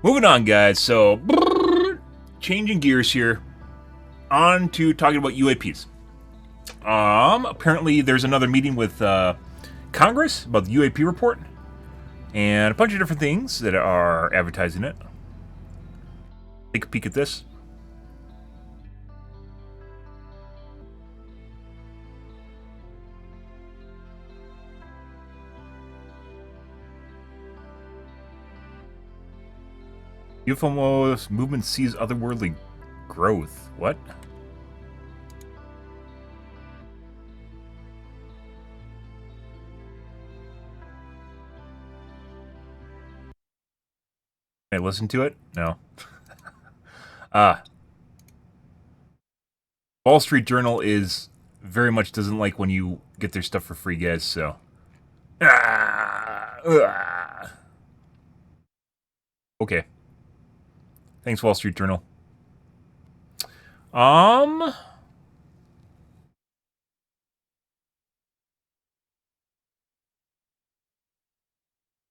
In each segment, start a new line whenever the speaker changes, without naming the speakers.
Moving on, guys. So, changing gears here. On to talking about UAPs. Apparently there's another meeting with Congress about the UAP report. And a bunch of different things that are advertising it. Take a peek at this. UFO movement sees otherworldly growth. What? Can I listen to it? No. Wall Street Journal is very much doesn't like when you get their stuff for free, guys, so. Okay. Thanks, Wall Street Journal. A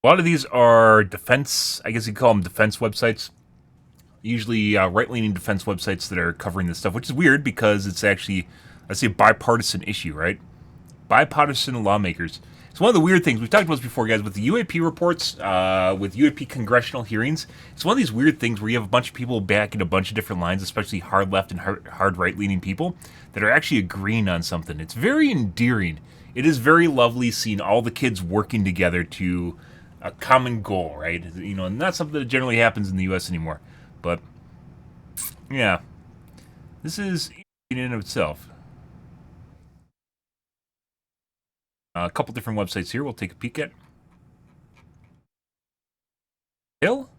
lot of these are defense, I guess you could call them defense websites. Usually right-leaning defense websites that are covering this stuff, which is weird because it's actually, let's say, a bipartisan issue, right? Bipartisan lawmakers. It's one of the weird things. We've talked about this before, guys, with the UAP reports, with UAP congressional hearings. It's one of these weird things where you have a bunch of people backing a bunch of different lines, especially hard left and hard right-leaning people, that are actually agreeing on something. It's very endearing. It is very lovely seeing all the kids working together to a common goal, right? You know, not something that generally happens in the U.S. anymore. But, yeah. This is in and of itself. A couple different websites here we'll take a peek at. Hill?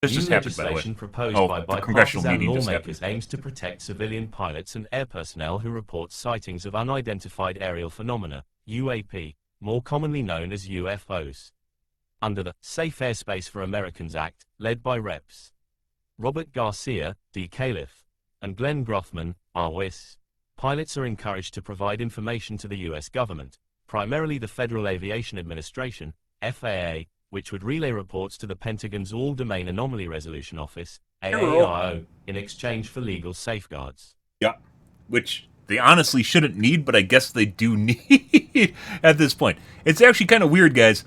This just happened, by the way.
Proposed by bipartisan lawmakers aims to protect civilian pilots and air personnel who report sightings of unidentified aerial phenomena, UAP, more commonly known as UFOs. Under the Safe Airspace for Americans Act, led by Reps. Robert Garcia, D. Califf, and Glenn Grothman, R.W.I.S., pilots are encouraged to provide information to the U.S. government, primarily the Federal Aviation Administration, FAA, which would relay reports to the Pentagon's All-Domain Anomaly Resolution Office, AARO, in exchange for legal safeguards.
Yeah, which they honestly shouldn't need, but I guess they do need at this point. It's actually kind of weird, guys,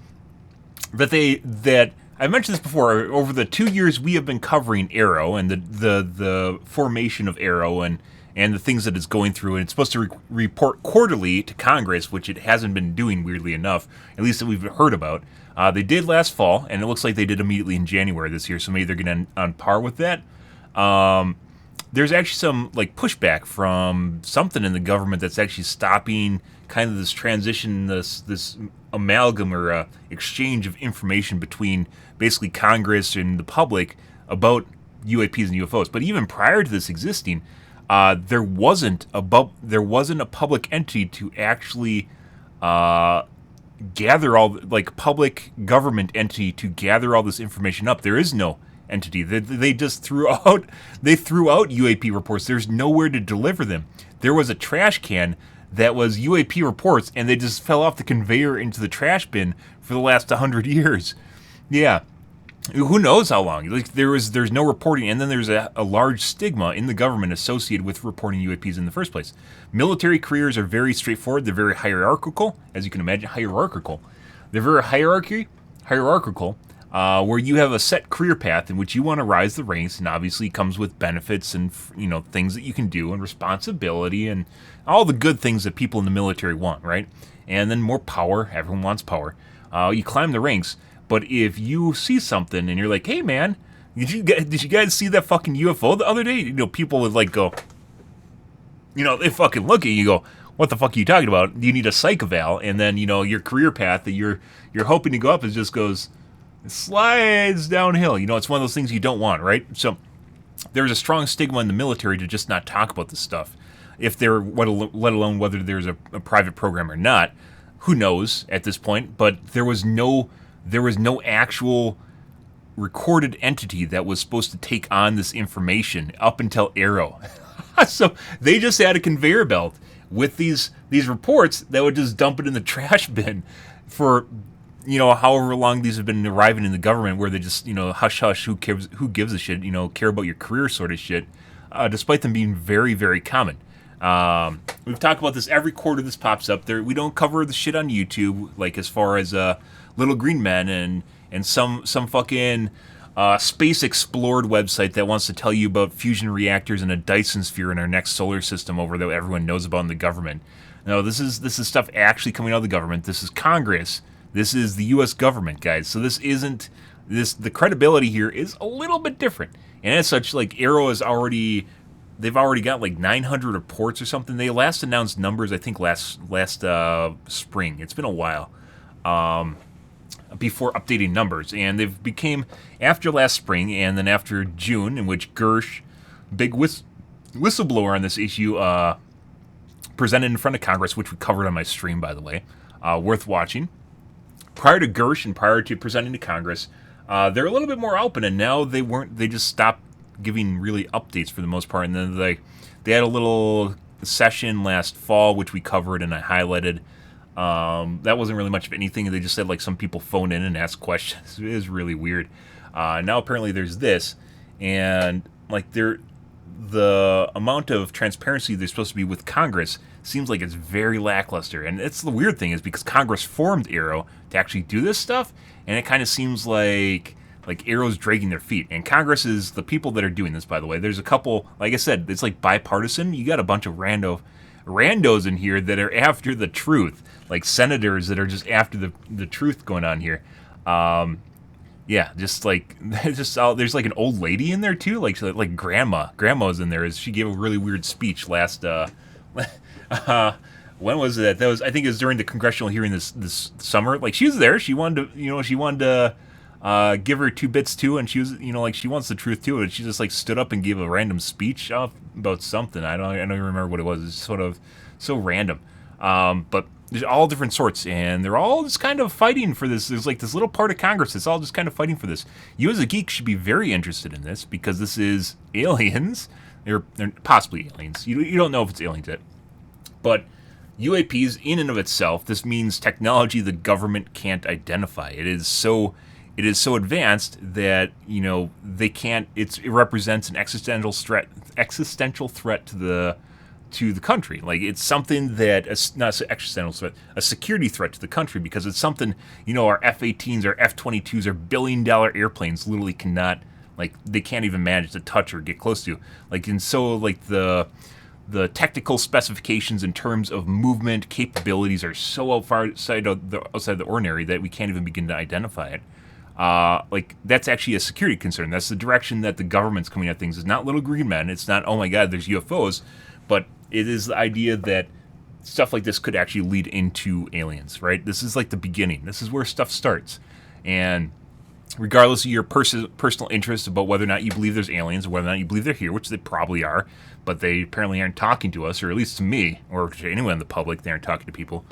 that I mentioned this before. Over the 2 years we have been covering Arrow and the formation of Arrow and the things that it's going through, and it's supposed to report quarterly to Congress, which it hasn't been doing, weirdly enough, at least that we've heard about. They did last fall, and it looks like they did immediately in January this year, so maybe they're getting on par with that. There's actually some pushback from something in the government that's actually stopping kind of this transition, this amalgam or exchange of information between basically Congress and the public about UAPs and UFOs. But even prior to this existing, there wasn't a public entity to actually gather all, public government entity to gather all this information up. There is no entity. They just threw out UAP reports. There's nowhere to deliver them. There was a trash can that was UAP reports, and they just fell off the conveyor into the trash bin for the last 100 years. Yeah. Who knows how long? There's no reporting, and then there's a large stigma in the government associated with reporting UAPs in the first place. Military careers are very straightforward. They're very hierarchical, as you can imagine. Hierarchical. They're very hierarchical, where you have a set career path in which you want to rise the ranks, and obviously it comes with benefits and things that you can do and responsibility and all the good things that people in the military want, right? And then more power. Everyone wants power. You climb the ranks. But if you see something and you're like, hey man, did you guys see that fucking UFO the other day? People would go, they fucking look at you and go, what the fuck are you talking about? You need a psych eval, and then, your career path that you're hoping to go up is just goes, it slides downhill. It's one of those things you don't want, right? So there's a strong stigma in the military to just not talk about this stuff. If they're, let alone whether there's a private program or not, who knows at this point, but there was no actual recorded entity that was supposed to take on this information up until Arrow. So they just had a conveyor belt with these reports that would just dump it in the trash bin for you know, however long these have been arriving in the government, where they just, you know, hush hush, who gives a shit, you know, care about your career sort of shit, despite them being very, very common. We've talked about this every quarter. This pops up there. We don't cover the shit on YouTube, like as far as Little Green Men and some fucking space explored website that wants to tell you about fusion reactors and a Dyson sphere in our next solar system over that everyone knows about in the government. No, this is stuff actually coming out of the government. This is Congress. This is the U.S. government, guys. So this isn't this. The credibility here is a little bit different, and as such, like Arrow is already. They've already got like 900 reports or something. They last announced numbers, I think, last spring. It's been a while before updating numbers, and they've became after last spring and then after June, in which Gersh, big whistleblower on this issue, presented in front of Congress, which we covered on my stream, by the way, worth watching. Prior to Gersh and prior to presenting to Congress, they're a little bit more open, and now they weren't. They just stopped giving really updates for the most part, and then they had a little session last fall, which we covered and I highlighted. That wasn't really much of anything. They just said like some people phone in and ask questions. It is really weird. Now apparently there's this, and like the amount of transparency there's supposed to be with Congress seems like it's very lackluster. And it's the weird thing is because Congress formed Arrow to actually do this stuff, and it kind of seems like Arrow's dragging their feet. And Congress is the people that are doing this, by the way. There's a couple, like I said, it's like bipartisan. You got a bunch of randos in here that are after the truth, like senators that are just after the truth going on here. Yeah, just like there's like an old lady in there too, like grandma's in there. She gave a really weird speech last when was it? That was, I think it was during the congressional hearing this summer. Like she was there. She wanted to give her 2 bits too, and she was, like she wants the truth too, and she just like stood up and gave a random speech about something. I don't even remember what it was. It's sort of so random. But there's all different sorts, and they're all just kind of fighting for this. There's like this little part of Congress that's all just kind of fighting for this. You as a geek should be very interested in this because this is aliens. They're possibly aliens. You don't know if it's aliens yet, but UAPs in and of itself, this means technology the government can't identify. It is so advanced that they can't. It represents an existential threat to the country. Like it's something that not an existential threat, a security threat to the country, because it's something our F-18s, our F-22s, our billion-dollar airplanes literally cannot, like they can't even manage to touch or get close to. Like and so like the technical specifications in terms of movement capabilities are so outside the ordinary that we can't even begin to identify it. Like that's actually a security concern. That's the direction that the government's coming at things. It's not little green men. It's not, oh my God, there's UFOs, but it is the idea that stuff like this could actually lead into aliens, right? This is like the beginning. This is where stuff starts. And regardless of your personal interest about whether or not you believe there's aliens or whether or not you believe they're here, which they probably are, but they apparently aren't talking to us, or at least to me, or to anyone in the public, they aren't talking to people.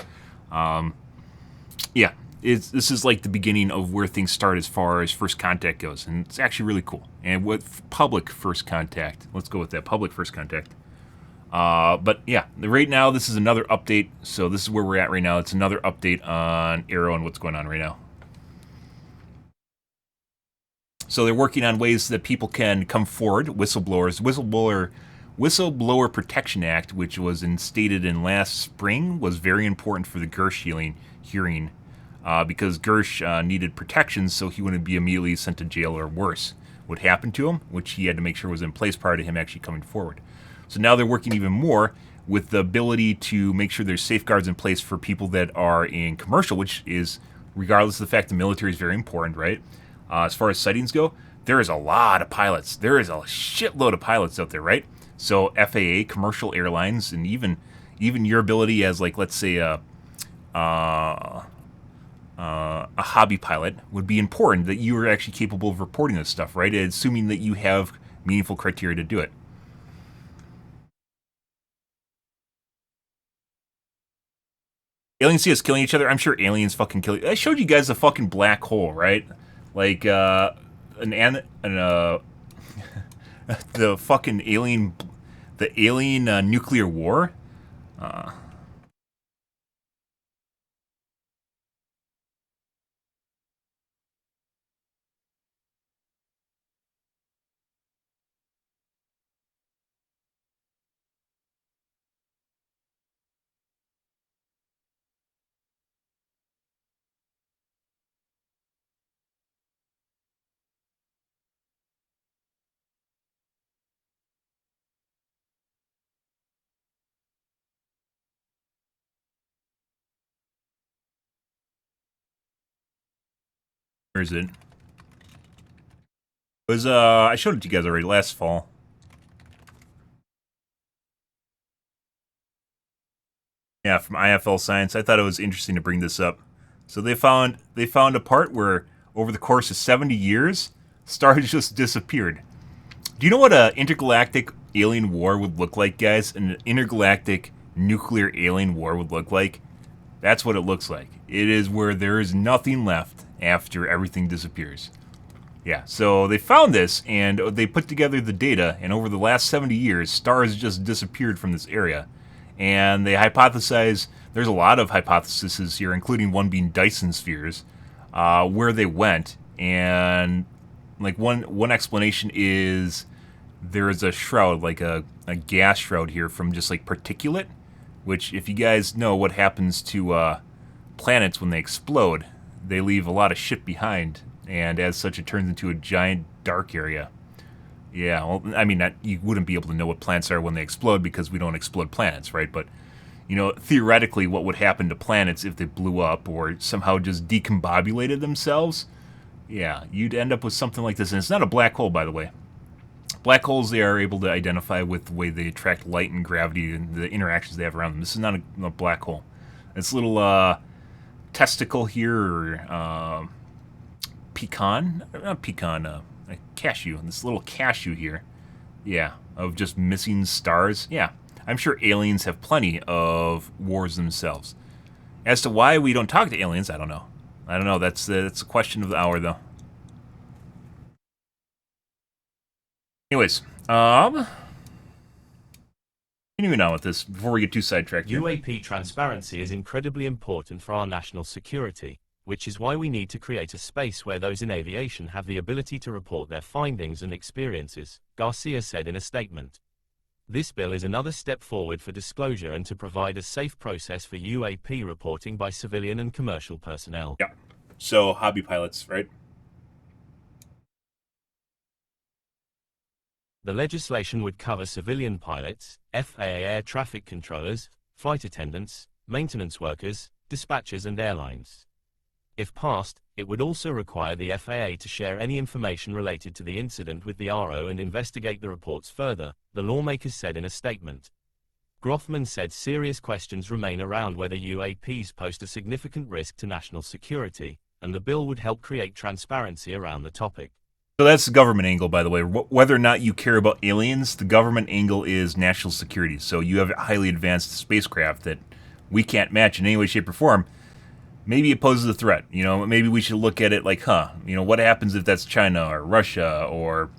Yeah. This is like the beginning of where things start as far as first contact goes, and it's actually really cool. And what public first contact? Let's go with that, public first contact. But yeah, right now this is another update. So this is where we're at right now. It's another update on Arrow and what's going on right now. So they're working on ways that people can come forward, Whistleblower Protection Act, which was instated in last spring, was very important for the Gersh hearing. Because Gersh needed protections so he wouldn't be immediately sent to jail or worse would happen to him, which he had to make sure was in place prior to him actually coming forward. So now they're working even more with the ability to make sure there's safeguards in place for people that are in commercial, which is, regardless of the fact the military is very important, right? As far as sightings go, there is a lot of pilots. There is a shitload of pilots out there, right? So FAA, commercial airlines, and even your ability as, like, let's say a hobby pilot would be important, that you are actually capable of reporting this stuff, right? Assuming that you have meaningful criteria to do it. Aliens see us killing each other. I'm sure aliens fucking kill you. I showed you guys a fucking black hole, right? Like the fucking alien, nuclear war. Where is it? It was, I showed it to you guys already last fall. Yeah, from IFL Science. I thought it was interesting to bring this up. So they found a part where over the course of 70 years, stars just disappeared. Do you know what an intergalactic alien war would look like, guys? An intergalactic nuclear alien war would look like? That's what it looks like. It is where there is nothing left after everything disappears. Yeah, so they found this, and they put together the data, and over the last 70 years, stars just disappeared from this area. And they hypothesize, there's a lot of hypotheses here, including one being Dyson spheres, where they went. And like one explanation is there is a shroud, like a gas shroud here from just like particulate, which if you guys know what happens to planets when they explode, they leave a lot of shit behind. And as such, it turns into a giant dark area. Yeah, well, I mean, you wouldn't be able to know what planets are when they explode because we don't explode planets, right? But, you know, theoretically, what would happen to planets if they blew up or somehow just decombobulated themselves? Yeah, you'd end up with something like this. And it's not a black hole, by the way. Black holes, they are able to identify with the way they attract light and gravity and the interactions they have around them. This is not a black hole. It's a little testicle here, or pecan? Not pecan, a cashew. This little cashew here. Yeah, of just missing stars. Yeah, I'm sure aliens have plenty of wars themselves. As to why we don't talk to aliens, I don't know. I don't know. That's a question of the hour, though. Anyways, continuing on with this before we get too sidetracked here.
UAP transparency is incredibly important for our national security, which is why we need to create a space where those in aviation have the ability to report their findings and experiences, Garcia said in a statement. This bill is another step forward for disclosure and to provide a safe process for UAP reporting by civilian and commercial personnel.
Yeah. So, hobby pilots, right?
The legislation would cover civilian pilots, FAA air traffic controllers, flight attendants, maintenance workers, dispatchers and airlines. If passed, it would also require the FAA to share any information related to the incident with the RO and investigate the reports further, the lawmakers said in a statement. Grothman said serious questions remain around whether UAPs pose a significant risk to national security, and the bill would help create transparency around the topic.
So that's the government angle, by the way. Whether or not you care about aliens, the government angle is national security. So you have a highly advanced spacecraft that we can't match in any way, shape, or form. Maybe it poses a threat. You know, maybe we should look at it like, you know, what happens if that's China or Russia or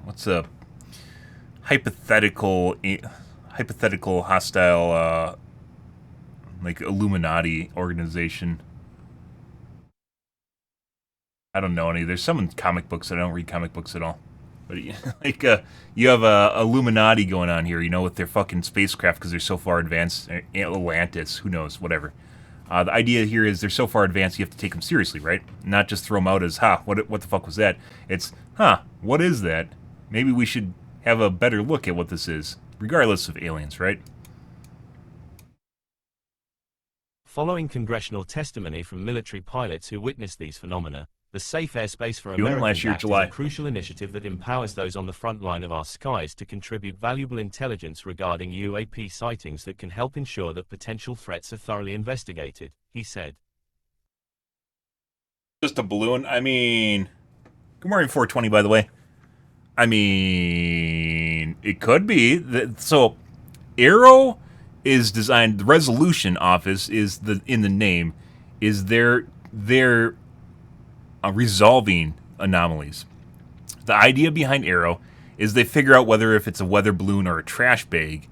what's a hypothetical hostile like Illuminati organization? I don't know any. There's some in comic books. I don't read comic books at all. But like you have Illuminati going on here, you know, with their fucking spacecraft because they're so far advanced. Atlantis, who knows, whatever. The idea here is they're so far advanced you have to take them seriously, right? Not just throw them out as, what the fuck was that? It's, what is that? Maybe we should have a better look at what this is, regardless of aliens, right?
Following congressional testimony from military pilots who witnessed these phenomena, the Safe Airspace for Americans Act is a crucial initiative that empowers those on the front line of our skies to contribute valuable intelligence regarding UAP sightings that can help ensure that potential threats are thoroughly investigated, he said.
Just a balloon? I mean... Good morning, 420, by the way. I mean... It could be. So, Aero is designed... The Resolution Office is in the name. Is their resolving anomalies. The idea behind Aero is they figure out whether if it's a weather balloon or a trash bag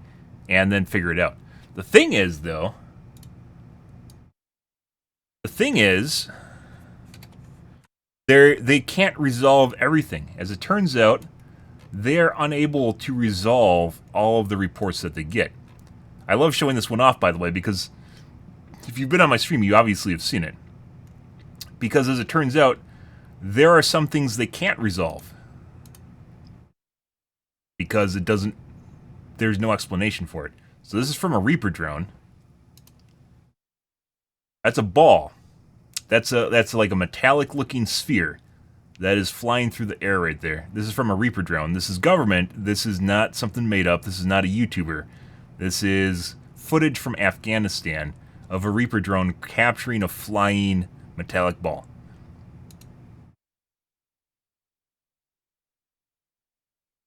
and then figure it out. The thing is, though, they can't resolve everything. As it turns out, they're unable to resolve all of the reports that they get. I love showing this one off, by the way, because if you've been on my stream, you obviously have seen it. Because as it turns out, there are some things they can't resolve. Because there's no explanation for it. So this is from a Reaper drone. That's a ball. That's like a metallic looking sphere that is flying through the air right there. This is from a Reaper drone. This is government. This is not something made up. This is not a YouTuber. This is footage from Afghanistan of a Reaper drone capturing a flying metallic ball.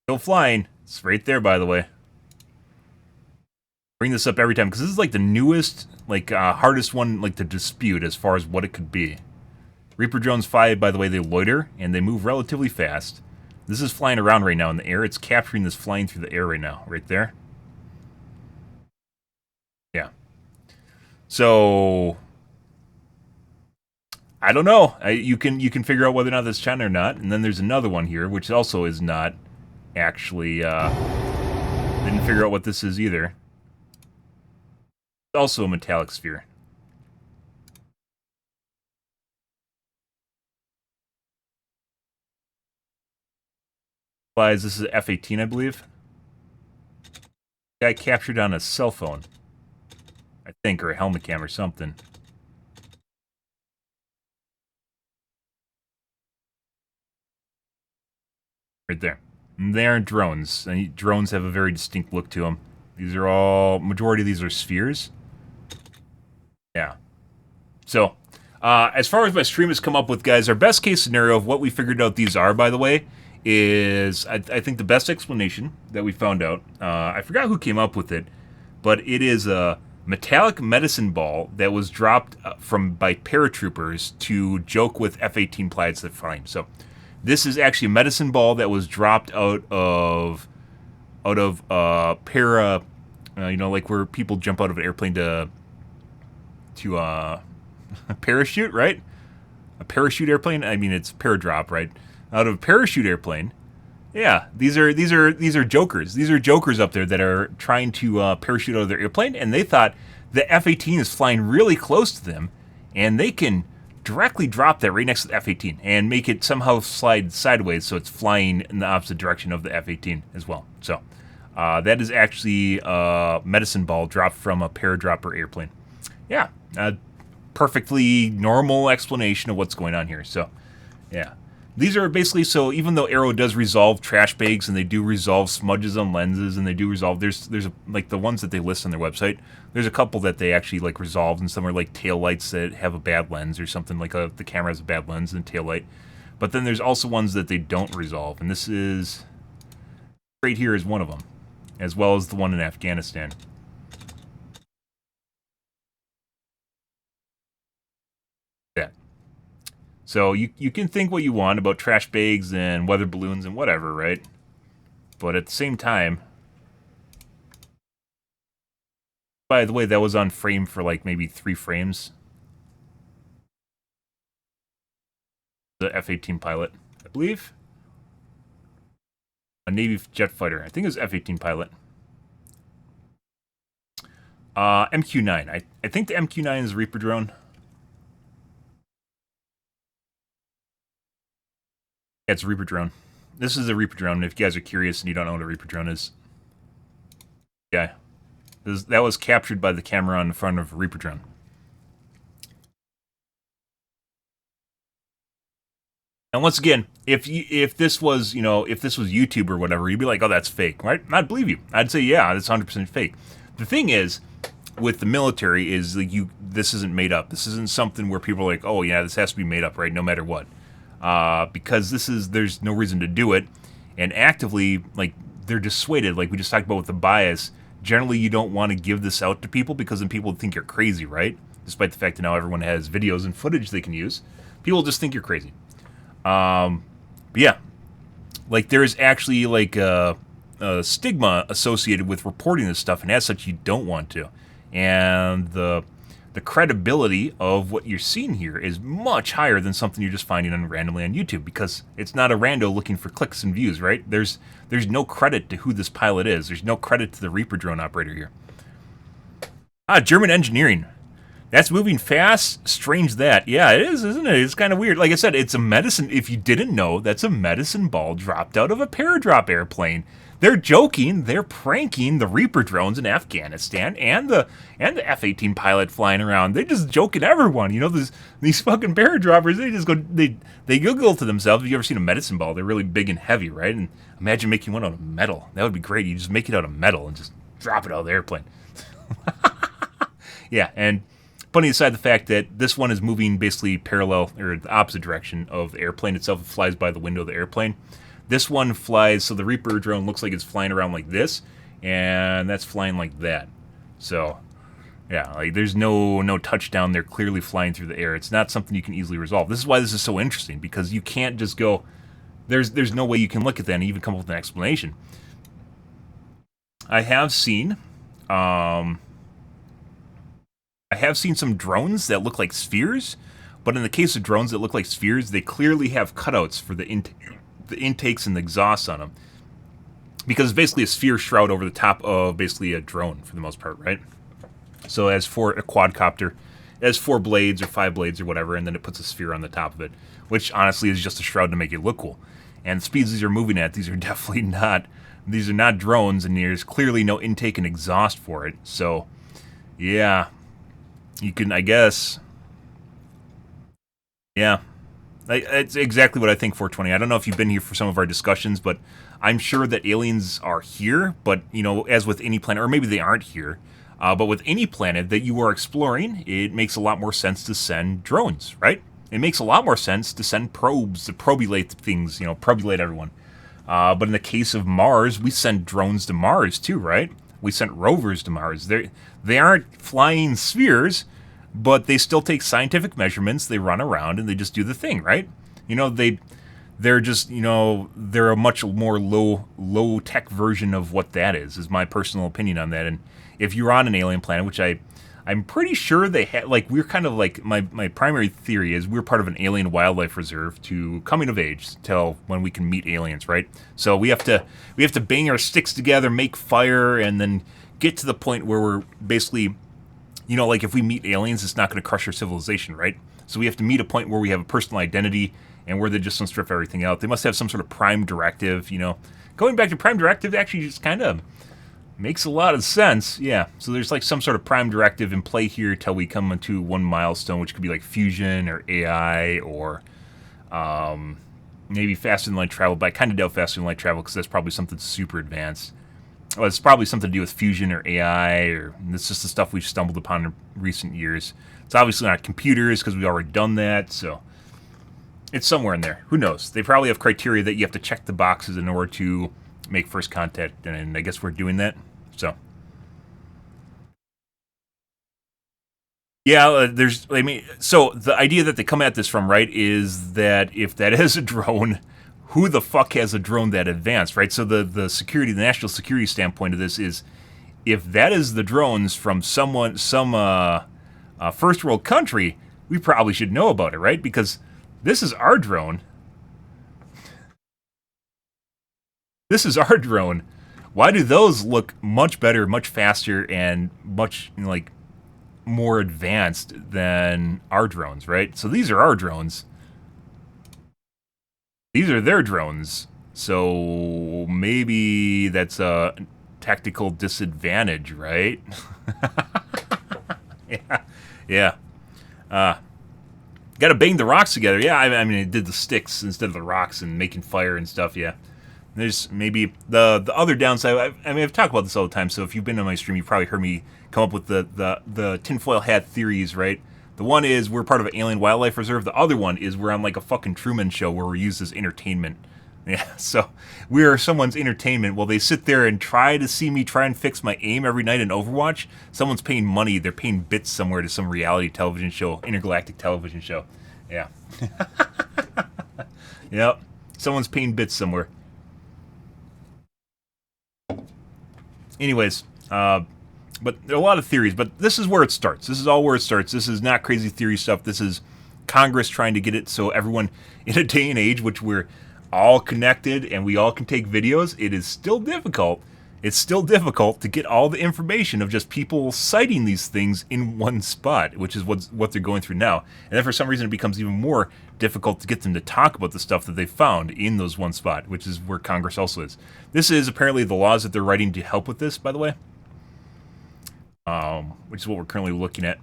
Still flying. It's right there, by the way. Bring this up every time because this is like the newest, like hardest one, like to dispute as far as what it could be. Reaper drones fly, by the way, they loiter and they move relatively fast. This is flying around right now in the air. It's capturing this flying through the air right now, right there. Yeah. So I don't know. You can figure out whether or not that's China or not. And then there's another one here, which also is not actually. Didn't figure out what this is either. It's also a metallic sphere. This is F-18, I believe. Guy captured on a cell phone, I think, or a helmet cam or something. Right there. And they aren't drones. And drones have a very distinct look to them. These are all, majority of these are spheres. Yeah. So, as far as my stream has come up with, guys, our best case scenario of what we figured out these are, by the way, is, I think the best explanation that we found out, I forgot who came up with it, but it is a metallic medicine ball that was dropped by paratroopers to joke with F-18 pilots that flying. So this is actually a medicine ball that was dropped out of you know, like where people jump out of an airplane to parachute, right? A parachute airplane. I mean, it's paradrop, right? Out of a parachute airplane. Yeah, these are jokers. These are jokers up there that are trying to parachute out of their airplane, and they thought the F-18 is flying really close to them, and they can directly drop that right next to the F-18 and make it somehow slide sideways so it's flying in the opposite direction of the F-18 as well. So that is actually a medicine ball dropped from a paradropper airplane. Yeah, perfectly normal explanation of what's going on here. So, yeah. These are basically, so even though Aero does resolve trash bags and they do resolve smudges on lenses and they do resolve, there's like the ones that they list on their website, there's a couple that they actually like resolve, and some are like tail lights that have a bad lens or something, like the camera has a bad lens and tail light. But then there's also ones that they don't resolve, and this is right here is one of them, as well as the one in Afghanistan. Yeah. So you can think what you want about trash bags and weather balloons and whatever, right? But at the same time, by the way, that was on frame for like maybe 3 frames. The F-18 pilot, I believe. A Navy jet fighter. I think it was F-18 pilot. MQ-9. I think the MQ-9 is a Reaper drone. Yeah, it's a Reaper drone. This is a Reaper drone, if you guys are curious and you don't know what a Reaper drone is. Yeah. That was captured by the camera on the front of a Reaper drone. And once again, if this was, you know, if this was YouTube or whatever, you'd be like, oh, that's fake, right? I'd believe you. I'd say, yeah, that's 100% fake. The thing is, with the military, is like this isn't made up. This isn't something where people are like, oh, yeah, this has to be made up, right? No matter what. Because there's no reason to do it, and actively, like, they're dissuaded, like we just talked about with the bias. Generally, you don't want to give this out to people because then people think you're crazy, right? Despite the fact that now everyone has videos and footage they can use, people just think you're crazy. But yeah, like there's actually like a stigma associated with reporting this stuff, and as such, you don't want to. And the credibility of what you're seeing here is much higher than something you're just finding randomly on YouTube, because it's not a rando looking for clicks and views, right? There's no credit to who this pilot is. There's no credit to the Reaper drone operator here. German engineering. That's moving fast. Strange that. Yeah, it is, isn't it? It's kind of weird. Like I said, it's a medicine. If you didn't know, that's a medicine ball dropped out of a paradrop airplane. They're joking. They're pranking the Reaper drones in Afghanistan and the F-18 pilot flying around. They're just joking everyone. You know, these fucking paradroppers. They just go. They giggle to themselves. Have you ever seen a medicine ball? They're really big and heavy, right? And imagine making one out of metal. That would be great. You just make it out of metal and just drop it out of the airplane. Yeah, and putting aside the fact that this one is moving basically parallel or the opposite direction of the airplane itself, it flies by the window of the airplane. This one flies, so the Reaper drone looks like it's flying around like this, and that's flying like that. So, yeah, like there's no touchdown. They're clearly flying through the air. It's not something you can easily resolve. This is why this is so interesting, because you can't just go, there's no way you can look at that and even come up with an explanation. I have seen some drones that look like spheres, but in the case of drones that look like spheres, they clearly have cutouts for the intakes and the exhausts on them. Because it's basically a sphere shroud over the top of basically a drone for the most part, right? So as for a quadcopter, it has 4 blades or 5 blades or whatever, and then it puts a sphere on the top of it, which honestly is just a shroud to make it look cool. And the speeds these are moving at, these are definitely not, these are not drones, and there's clearly no intake and exhaust for it. So, yeah. You can, I guess, yeah, it's exactly what I think, 420. I don't know if you've been here for some of our discussions, but I'm sure that aliens are here, but, you know, as with any planet, or maybe they aren't here, but with any planet that you are exploring, it makes a lot more sense to send drones, right? It makes a lot more sense to send probes to probulate things, you know, probulate everyone. But in the case of Mars, we send drones to Mars too, right? We sent rovers to Mars. They aren't flying spheres, but they still take scientific measurements. They run around and they just do the thing, right? You know, they're just, you know, they're a much more low tech version of what that is my personal opinion on that. And if you're on an alien planet, which I'm pretty sure they had, like, we're kind of like, my primary theory is we're part of an alien wildlife reserve to coming of age till when we can meet aliens, right? So we have to bang our sticks together, make fire, and then get to the point where we're basically, you know, like if we meet aliens, it's not going to crush our civilization, right? So we have to meet a point where we have a personal identity and where they just don't strip everything out. They must have some sort of prime directive, you know. Going back to prime directive actually just kind of makes a lot of sense, yeah. So there's like some sort of prime directive in play here till we come into one milestone, which could be like fusion or AI or maybe faster than light travel. But I kind of doubt faster than light travel because that's probably something super advanced. Well, it's probably something to do with fusion or AI, or it's just the stuff we've stumbled upon in recent years. It's obviously not computers because we've already done that, so it's somewhere in there. Who knows? They probably have criteria that you have to check the boxes in order to make first contact, and I guess we're doing that. So, yeah, so the idea that they come at this from, right, is that if that is a drone, who the fuck has a drone that advanced, right? So the security, the national security standpoint of this is, if that is the drones from some first world country, we probably should know about it, right? Because this is our drone. This is our drone. Why do those look much better, much faster, and much, you know, like, more advanced than our drones, right? So these are our drones. These are their drones. So maybe that's a tactical disadvantage, right? Yeah. Got to bang the rocks together. Yeah, I mean, it did the sticks instead of the rocks and making fire and stuff, yeah. There's maybe the other downside. I mean, I've talked about this all the time, so if you've been on my stream, you've probably heard me come up with the tinfoil hat theories, right? The one is we're part of an alien wildlife reserve. The other one is we're on like a fucking Truman Show where we're used as entertainment. Yeah, so we are someone's entertainment. While they sit there and try to see me try and fix my aim every night in Overwatch, someone's paying money. They're paying bits somewhere to some reality television show, intergalactic television show. Yeah. Yep. Someone's paying bits somewhere. Anyways, but there are a lot of theories, but this is where it starts. This is all where it starts. This is not crazy theory stuff. This is Congress trying to get it so everyone, in a day and age which we're all connected and we all can take videos, it is still difficult. it's still difficult to get all the information of just people citing these things in one spot, which is what they're going through now. And then for some reason it becomes even more difficult to get them to talk about the stuff that they found in those one spot, which is where Congress also is. This is apparently the laws that they're writing to help with this, by the way, which is what we're currently looking at.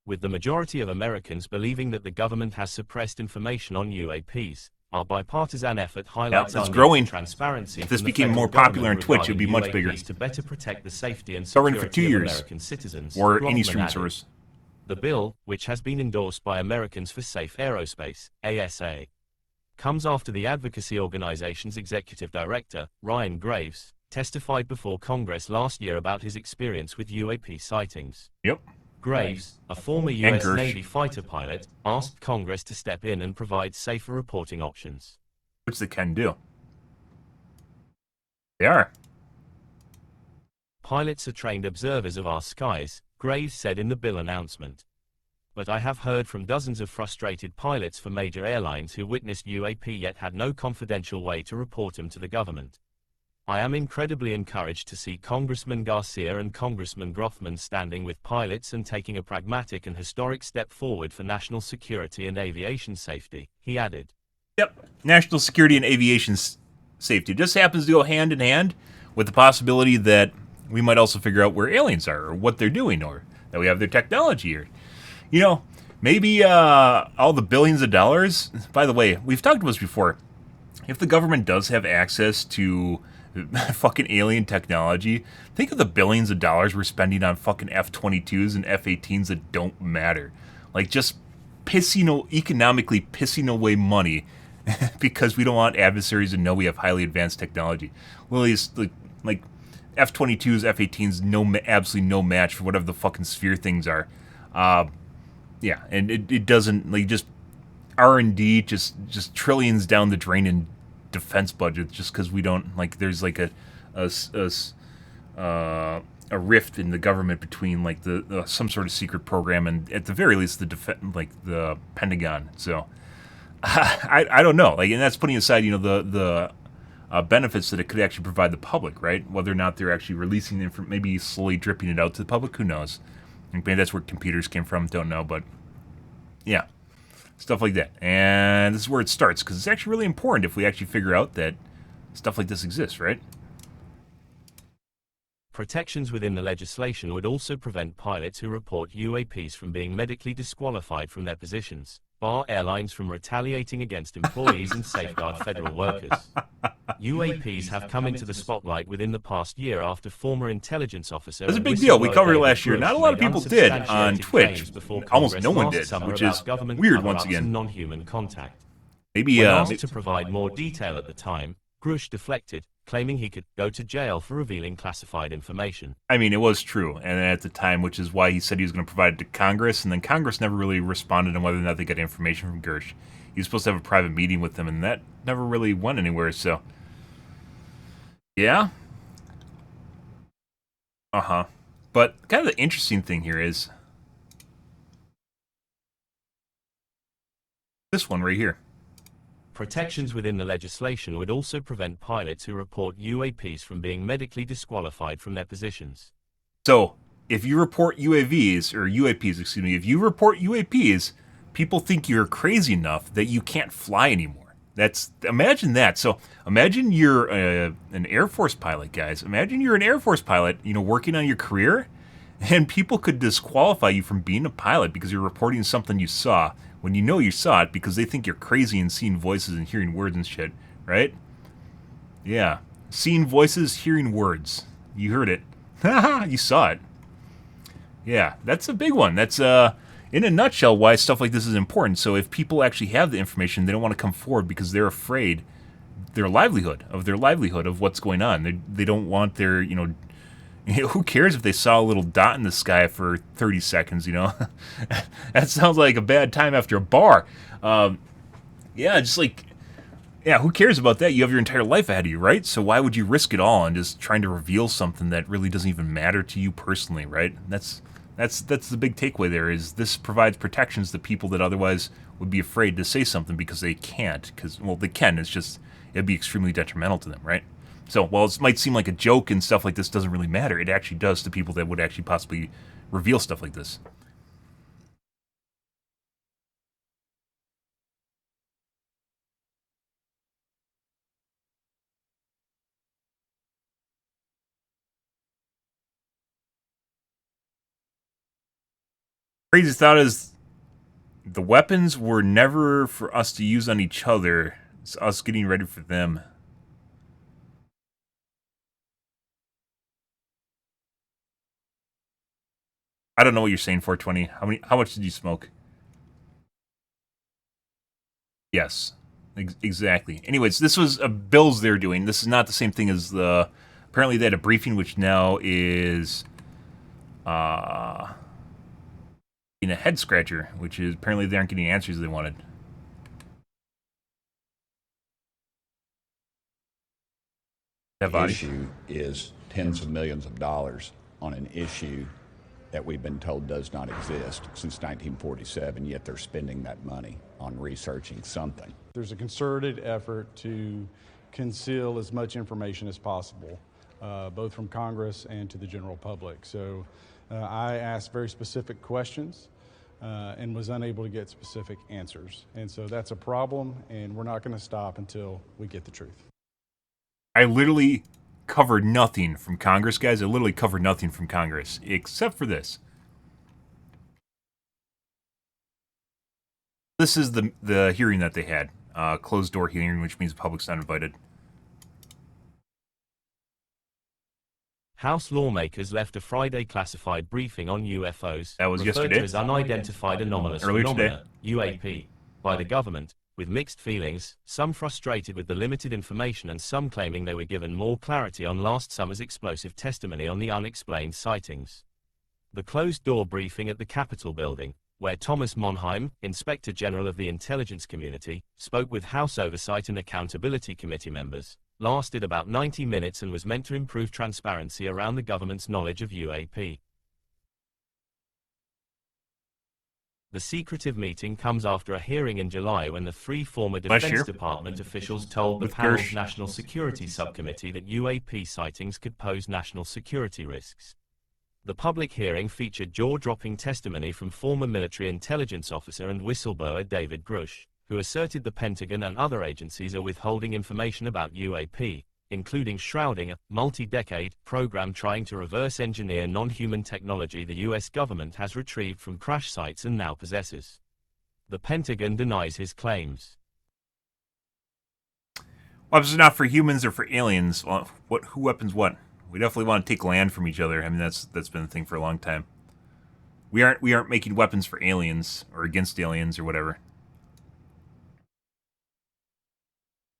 With the majority of Americans believing that the government has suppressed information on UAPs, our bipartisan effort highlights
it's growing.
Transparency.
If this became more popular on Twitch, it would be much bigger.
To better protect the safety and
Starting
security
for 2 years,
of American citizens,
or any streaming service.
The bill, which has been endorsed by Americans for Safe Aerospace (ASA), comes after the advocacy organization's executive director, Ryan Graves, testified before Congress last year about his experience with UAP sightings.
Yep.
Graves, a former U.S. Navy fighter pilot, asked Congress to step in and provide safer reporting options.
Which they can do. They are.
Pilots are trained observers of our skies, Graves said in the bill announcement. But I have heard from dozens of frustrated pilots for major airlines who witnessed UAP yet had no confidential way to report them to the government. I am incredibly encouraged to see Congressman Garcia and Congressman Grothman standing with pilots and taking a pragmatic and historic step forward for national security and aviation safety, he added.
Yep, national security and aviation safety just happens to go hand in hand with the possibility that we might also figure out where aliens are or what they're doing or that we have their technology here. You know, maybe all the billions of dollars, by the way, we've talked about this before, if the government does have access to fucking alien technology, think of the billions of dollars we're spending on fucking F-22s and F-18s that don't matter. Like, just economically pissing away money because we don't want adversaries to know we have highly advanced technology. Well, it's like F-22s, F-18s, absolutely no match for whatever the fucking sphere things are. Yeah, and it doesn't, like, just R&D, just trillions down the drain in defense budget just because we don't, like, there's like a rift in the government between like the some sort of secret program and at the very least the Pentagon. So I don't know, like, and that's putting aside, you know, the benefits that it could actually provide the public, right? Whether or not they're actually releasing the information, maybe slowly dripping it out to the public, who knows? Maybe that's where computers came from, don't know, but yeah. Stuff like that. And this is where it starts, because it's actually really important if we actually figure out that stuff like this exists, right?
Protections within the legislation would also prevent pilots who report UAPs from being medically disqualified from their positions, bar airlines from retaliating against employees and safeguard federal workers. UAPs have come into the spotlight within the past year after former intelligence officer...
That's a big deal. We covered it last year. Not a lot of people did on Twitch. Almost no one did, which is weird once again.
Non-human contact.
Maybe
when asked to provide more detail at the time, Grush deflected, claiming he could go to jail for revealing classified information.
I mean, it was true, and at the time, which is why he said he was going to provide it to Congress, and then Congress never really responded on whether or not they got information from Gersh. He was supposed to have a private meeting with them, and that never really went anywhere, so... Yeah? Uh-huh. But kind of the interesting thing here is... this one right here.
Protections within the legislation would also prevent pilots who report UAPs from being medically disqualified from their positions.
So, if you report UAPs, excuse me, if you report UAPs, people think you're crazy enough that you can't fly anymore. Imagine that. So, imagine you're an Air Force pilot, guys. Imagine you're an Air Force pilot, you know, working on your career, and people could disqualify you from being a pilot because you're reporting something you saw when you know you saw it because they think you're crazy and seeing voices and hearing words and shit, right? Yeah. Seeing voices, hearing words. You heard it. Haha, you saw it. Yeah, that's a big one. That's, in a nutshell, why stuff like this is important. So if people actually have the information, they don't want to come forward because they're afraid of their livelihood, of what's going on. They don't want their, you know, who cares if they saw a little dot in the sky for 30 seconds, you know? That sounds like a bad time after a bar. Yeah, just like, yeah, who cares about that? You have your entire life ahead of you, right? So why would you risk it all and just trying to reveal something that really doesn't even matter to you personally, right? That's the big takeaway there, is this provides protections to people that otherwise would be afraid to say something because they can't. Because, well, they can, it's just, it'd be extremely detrimental to them, right? So while it might seem like a joke and stuff like this doesn't really matter, it actually does to people that would actually possibly reveal stuff like this. Crazy thought is, the weapons were never for us to use on each other. It's us getting ready for them. I don't know what you're saying, 420. How much did you smoke? Yes, exactly. Anyways, this was bills they're doing. This is not the same thing as the... Apparently they had a briefing, which now is... in a head scratcher, which is apparently they aren't getting answers they wanted.
The issue is tens of millions of dollars on an issue that we've been told does not exist since 1947, yet they're spending that money on researching something.
There's a concerted effort to conceal as much information as possible, both from Congress and to the general public. So I asked very specific questions and was unable to get specific answers. And so that's a problem, and we're not going to stop until we get the truth.
I literally covered nothing from Congress, guys. I literally covered nothing from Congress, except for this. This is the hearing that they had. Closed-door hearing, which means the public's not invited.
House lawmakers left a Friday classified briefing on UFOs,
that was
referred
yesterday,
to as unidentified anomalous phenomena, UAP, by the government, with mixed feelings, some frustrated with the limited information and some claiming they were given more clarity on last summer's explosive testimony on the unexplained sightings. The closed-door briefing at the Capitol building, where Thomas Monheim, Inspector General of the Intelligence Community, spoke with House Oversight and Accountability Committee members, lasted about 90 minutes and was meant to improve transparency around the government's knowledge of UAP. The secretive meeting comes after a hearing in July when the three former Defense Department officials told the panel's National Security Subcommittee that UAP sightings could pose national security risks. The public hearing featured jaw-dropping testimony from former military intelligence officer and whistleblower David Grush, who asserted the Pentagon and other agencies are withholding information about UAP, including shrouding a multi-decade program trying to reverse engineer non-human technology the U.S. government has retrieved from crash sites and now possesses. The Pentagon denies his claims.
Weapons are not for humans or for aliens. Well, who weapons what? We definitely want to take land from each other. I mean, that's been a thing for a long time. We aren't making weapons for aliens or against aliens or whatever.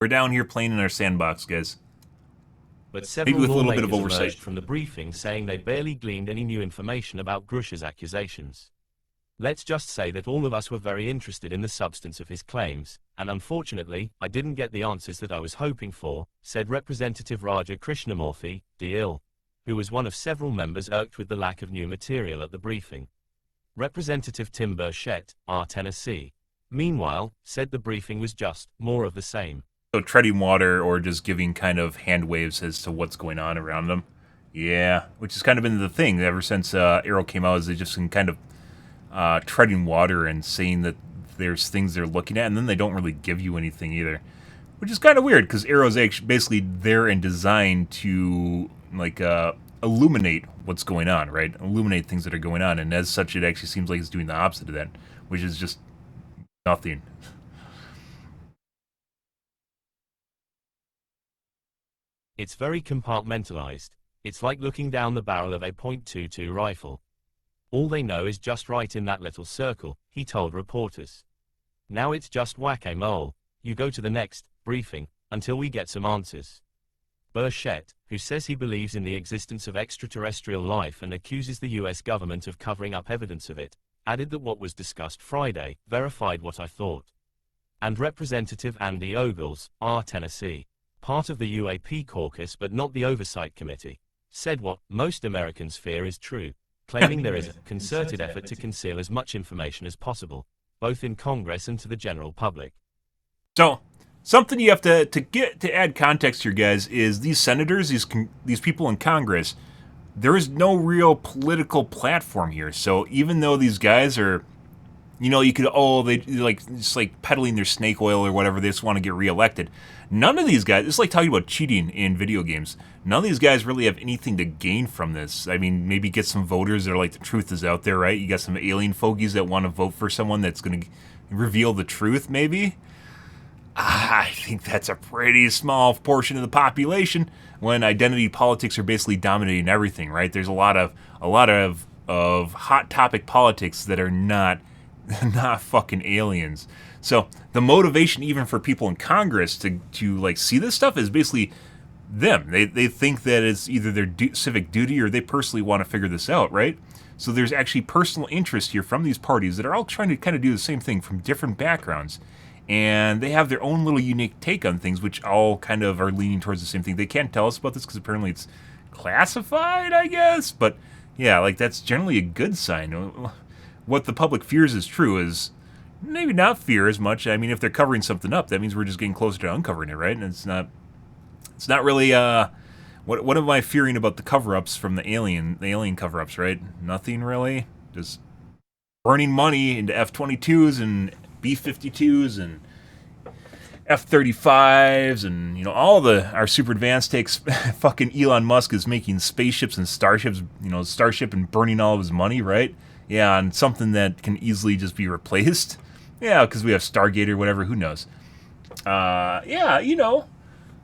We're down here playing in our sandbox, guys.
But several lawmakers emerged from the briefing saying they barely gleaned any new information about Grush's accusations. Let's just say that all of us were very interested in the substance of his claims, and unfortunately, I didn't get the answers that I was hoping for, said Representative Raja Krishnamurthy, DL, who was one of several members irked with the lack of new material at the briefing. Representative Tim Burchett, R. Tennessee, meanwhile, said the briefing was just more of the same.
So treading water or just giving kind of hand waves as to what's going on around them. Yeah, which has kind of been the thing ever since Arrow came out, is they just been kind of treading water and saying that there's things they're looking at, and then they don't really give you anything either. Which is kind of weird, because Arrow's actually basically there and designed to, like, illuminate what's going on, right? Illuminate things that are going on, and as such, it actually seems like it's doing the opposite of that, which is just nothing.
It's very compartmentalized. It's like looking down the barrel of a .22 rifle. All they know is just right in that little circle, he told reporters. Now it's just whack-a-mole. You go to the next briefing until we get some answers. Burchett, who says he believes in the existence of extraterrestrial life and accuses the US government of covering up evidence of it, added that what was discussed Friday verified what I thought. And Representative Andy Ogles, R. Tennessee, part of the UAP caucus but not the Oversight Committee, said what most Americans fear is true, claiming there is a concerted effort to conceal as much information as possible, both in Congress and to the general public.
So, Something you have to add context here, guys, is these senators, these people in Congress, there is no real political platform here. So even though these guys are, you could, they just like peddling their snake oil or whatever, they just want to get reelected. None of these guys, it's like talking about cheating in video games. None of these guys really have anything to gain from this. I mean, maybe get some voters that are like, the truth is out there, right? You got some alien fogies that want to vote for someone that's going to reveal the truth, maybe. I think that's a pretty small portion of the population when identity politics are basically dominating everything, right? There's a lot of hot topic politics that are not fucking aliens. So the motivation even for people in Congress to like see this stuff is basically them. They think that it's either their civic duty or they personally want to figure this out, right? So there's actually personal interest here from these parties that are all trying to kind of do the same thing from different backgrounds. And they have their own little unique take on things, which all kind of are leaning towards the same thing. They can't tell us about this because apparently it's classified, I guess. But yeah, like that's generally a good sign. What the public fears is true is maybe not fear as much. I mean, if they're covering something up, that means we're just getting closer to uncovering it, right? And it's not really what am I fearing about the cover-ups from the alien cover-ups, right? Nothing really. Just burning money into F-22s and B-52s and F-35s and, all our super advanced takes. Fucking Elon Musk is making spaceships and starships, Starship and burning all of his money, right? Yeah, on something that can easily just be replaced. Yeah, because we have Stargate or whatever, who knows? Yeah,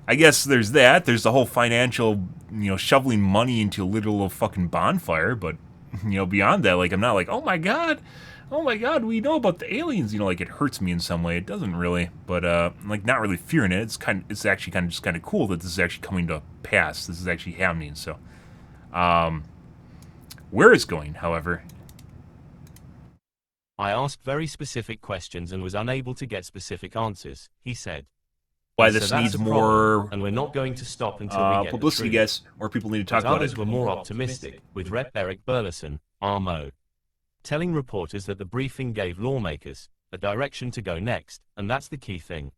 I guess there's that. There's the whole financial, shoveling money into a literal fucking bonfire, but, beyond that, like, I'm not like, oh my god, we know about the aliens, like it hurts me in some way. It doesn't really, but like not really fearing it. It's actually kind of cool that this is actually coming to pass. This is actually happening. So, where it's going, however.
I asked very specific questions and was unable to get specific answers, he said.
Why this needs more,
and we're not going to stop until we get
publicity,
the truth.
guys. More people need to talk
But
about
others
it.
were more optimistic, with Rep. Eric Burleson, RMO, telling reporters that the briefing gave lawmakers a direction to go next, and that's the key thing.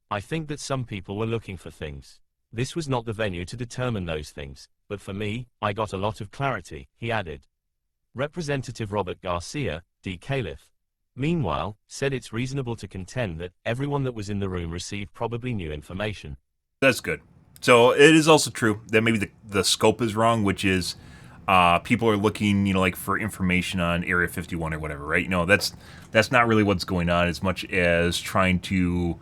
I think that some people were looking for things. This was not the venue to determine those things, but for me, I got a lot of clarity, he added. Representative Robert Garcia, D. Caliph, meanwhile, said it's reasonable to contend that everyone that was in the room received probably new information.
That's good. So it is also true that maybe the scope is wrong, which is people are looking, like for information on Area 51 or whatever, right? That's not really what's going on as much as trying to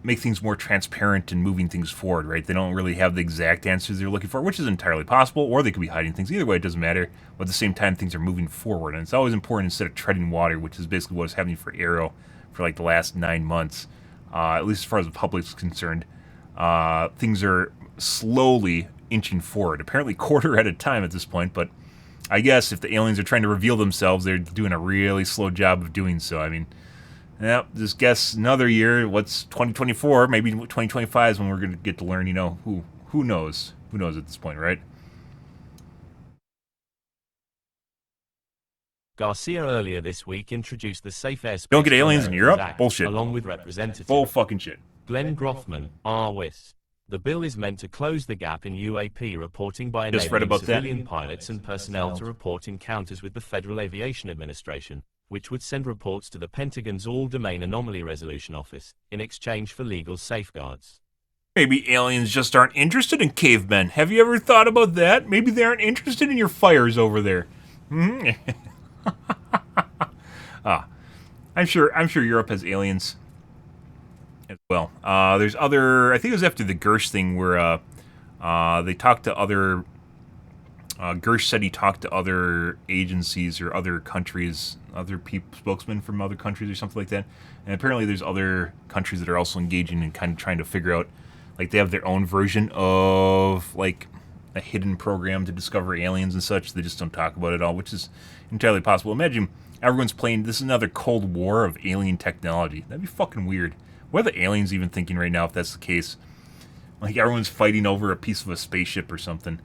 make things more transparent and moving things forward, right? They don't really have the exact answers they're looking for, which is entirely possible, or they could be hiding things. Either way, it doesn't matter. But at the same time, things are moving forward, and it's always important instead of treading water, which is basically what is happening for Arrow for like the last 9 months, at least as far as the public is concerned. Things are slowly inching forward, apparently quarter at a time at this point, but I guess if the aliens are trying to reveal themselves, they're doing a really slow job of doing so. I mean, yeah, just guess another year, what's 2024, maybe 2025 is when we're going to get to learn, who knows? Who knows at this point, right?
Garcia earlier this week introduced the Safe Airspace
Don't get aliens in Europe?
Act,
Bullshit.
along with Representative
Bull fucking shit.
Glenn Groffman, RWIS. The bill is meant to close the gap in UAP reporting by
Just read
enabling
about that.
civilian pilots and personnel to report encounters with the Federal Aviation Administration, which would send reports to the Pentagon's All-Domain Anomaly Resolution Office, in exchange for legal safeguards.
Maybe aliens just aren't interested in cavemen. Have you ever thought about that? Maybe they aren't interested in your fires over there. I'm sure Europe has aliens as well. There's other, I think it was after the Gersh thing where they talked to other, Gersh said he talked to other agencies or other countries, other spokesmen from other countries or something like that. And apparently there's other countries that are also engaging and kind of trying to figure out, like they have their own version of like a hidden program to discover aliens and such. They just don't talk about it all, which is entirely possible. Imagine everyone's playing, this is another Cold War of alien technology. That'd be fucking weird. What are the aliens even thinking right now if that's the case? Like everyone's fighting over a piece of a spaceship or something.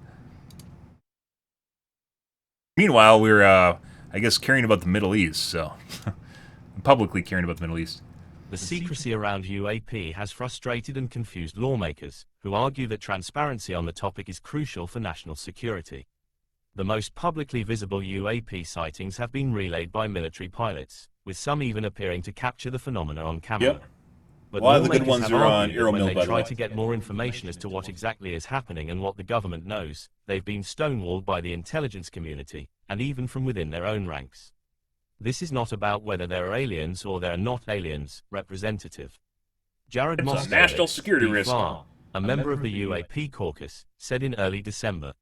Meanwhile, we're, I guess, caring about the Middle East, so... publicly caring about the Middle East.
The secrecy around UAP has frustrated and confused lawmakers, who argue that transparency on the topic is crucial for national security. The most publicly visible UAP sightings have been relayed by military pilots, with some even appearing to capture the phenomena on camera.
Yep.
But
A lot of the good
lawmakers
ones
have
are on
argued that when
Aeromil,
they
by the
try
way.
to get more information as to what exactly is happening and what the government knows, they've been stonewalled by the intelligence community, and even from within their own ranks. This is not about whether there are aliens or there are not aliens, Representative Jared
It's a
Moskowitz,
national security risk.
a member of the UAP caucus, said in early December.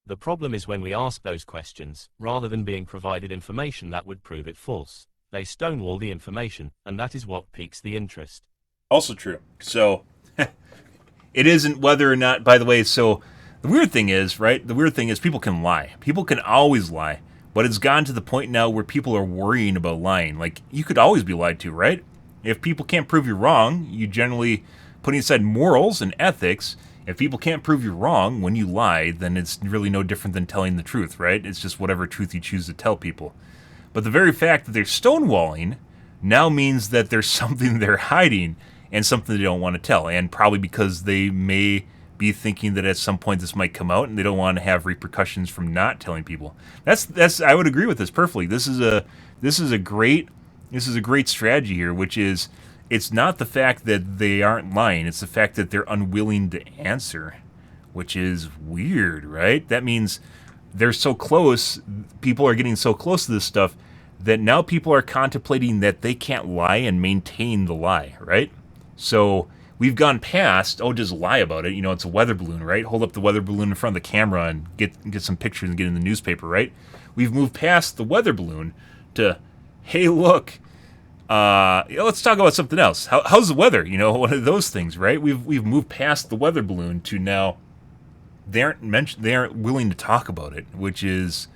The problem is when we ask those questions, rather than being provided information that would prove it false, they stonewall the information, and that is what piques the interest.
Also true. So, it isn't whether or not, by the way, so the weird thing is, right? The weird thing is people can lie. People can always lie. But it's gone to the point now where people are worrying about lying. Like, you could always be lied to, right? If people can't prove you're wrong, you generally, putting aside morals and ethics, if people can't prove you're wrong when you lie, then it's really no different than telling the truth, right? It's just whatever truth you choose to tell people. But the very fact that they're stonewalling now means that there's something they're hiding and something they don't want to tell. And probably because they may be thinking that at some point this might come out and they don't want to have repercussions from not telling people. That's I would agree with this perfectly. This is a great strategy here, which is it's not the fact that they aren't lying, it's the fact that they're unwilling to answer, which is weird, right? That means they're so close, people are getting so close to this stuff that now people are contemplating that they can't lie and maintain the lie, right? So we've gone past, just lie about it. You know, it's a weather balloon, right? Hold up the weather balloon in front of the camera and get some pictures and get in the newspaper, right? We've moved past the weather balloon to, hey, look, let's talk about something else. How's the weather? You know, one of those things, right? We've moved past the weather balloon to now they aren't willing to talk about it, which is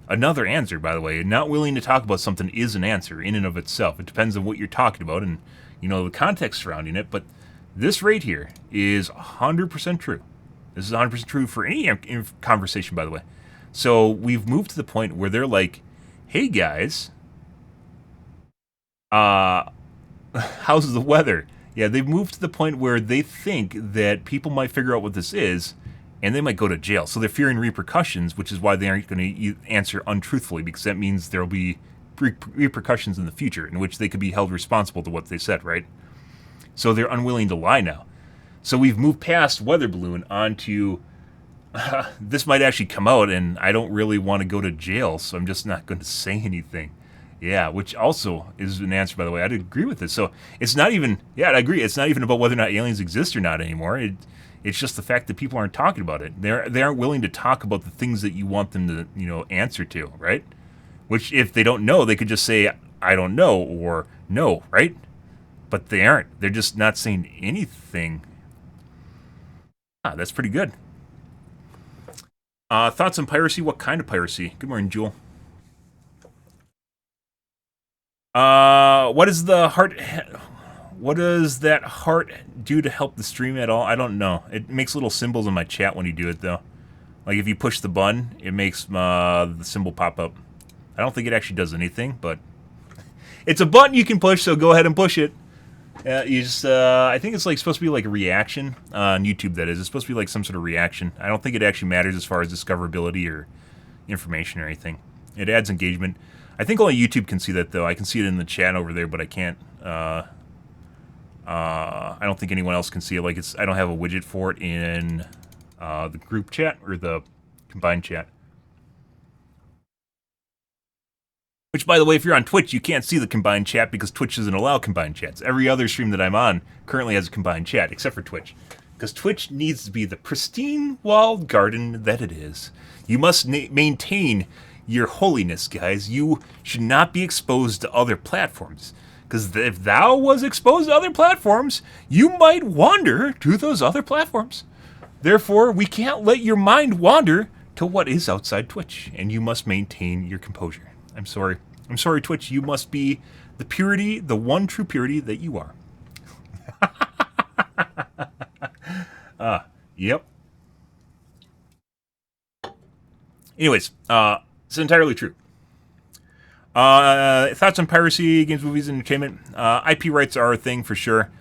another answer, by the way. Not willing to talk about something is an answer in and of itself. It depends on what you're talking about and, you know, the context surrounding it, but this right here is 100% true. This is 100% true for any conversation, by the way. So we've moved to the point where they're like, hey, guys, how's the weather? Yeah, they've moved to the point where they think that people might figure out what this is, and they might go to jail. So they're fearing repercussions, which is why they aren't going to answer untruthfully, because that means there will be repercussions in the future in which they could be held responsible to what they said, right? So they're unwilling to lie now. So we've moved past weather balloon onto this might actually come out, and I don't really want to go to jail, so I'm just not going to say anything. Yeah, which also is an answer, by the way. I'd agree with this. So it's not even, I agree. It's not even about whether or not aliens exist or not anymore. It's just the fact that people aren't talking about it. They aren't willing to talk about the things that you want them to, you know, answer to, right? Which, if they don't know, they could just say, I don't know, or no, right? But they aren't. They're just not saying anything. That's pretty good. Thoughts on piracy? What kind of piracy? Good morning, Jewel. What does that heart do to help the stream at all? I don't know. It makes little symbols in my chat when you do it, though. Like if you push the button, it makes the symbol pop up. I don't think it actually does anything, but it's a button you can push, so go ahead and push it. You just, I think it's like supposed to be like a reaction on YouTube. That is, it's supposed to be like some sort of reaction. I don't think it actually matters as far as discoverability or information or anything. It adds engagement. I think only YouTube can see that, though. I can see it in the chat over there, but I can't. I don't think anyone else can see it. Like I don't have a widget for it in the group chat or the combined chat. Which, by the way, if you're on Twitch, you can't see the combined chat because Twitch doesn't allow combined chats. Every other stream that I'm on currently has a combined chat, except for Twitch. Because Twitch needs to be the pristine walled garden that it is. You must maintain your holiness, guys. You should not be exposed to other platforms. Because if thou was exposed to other platforms, you might wander to those other platforms. Therefore, we can't let your mind wander to what is outside Twitch. And you must maintain your composure. I'm sorry. I'm sorry, Twitch. You must be the purity, the one true purity that you are. Yep. Anyways, it's entirely true. Thoughts on piracy, games, movies, and entertainment. IP rights are a thing for sure.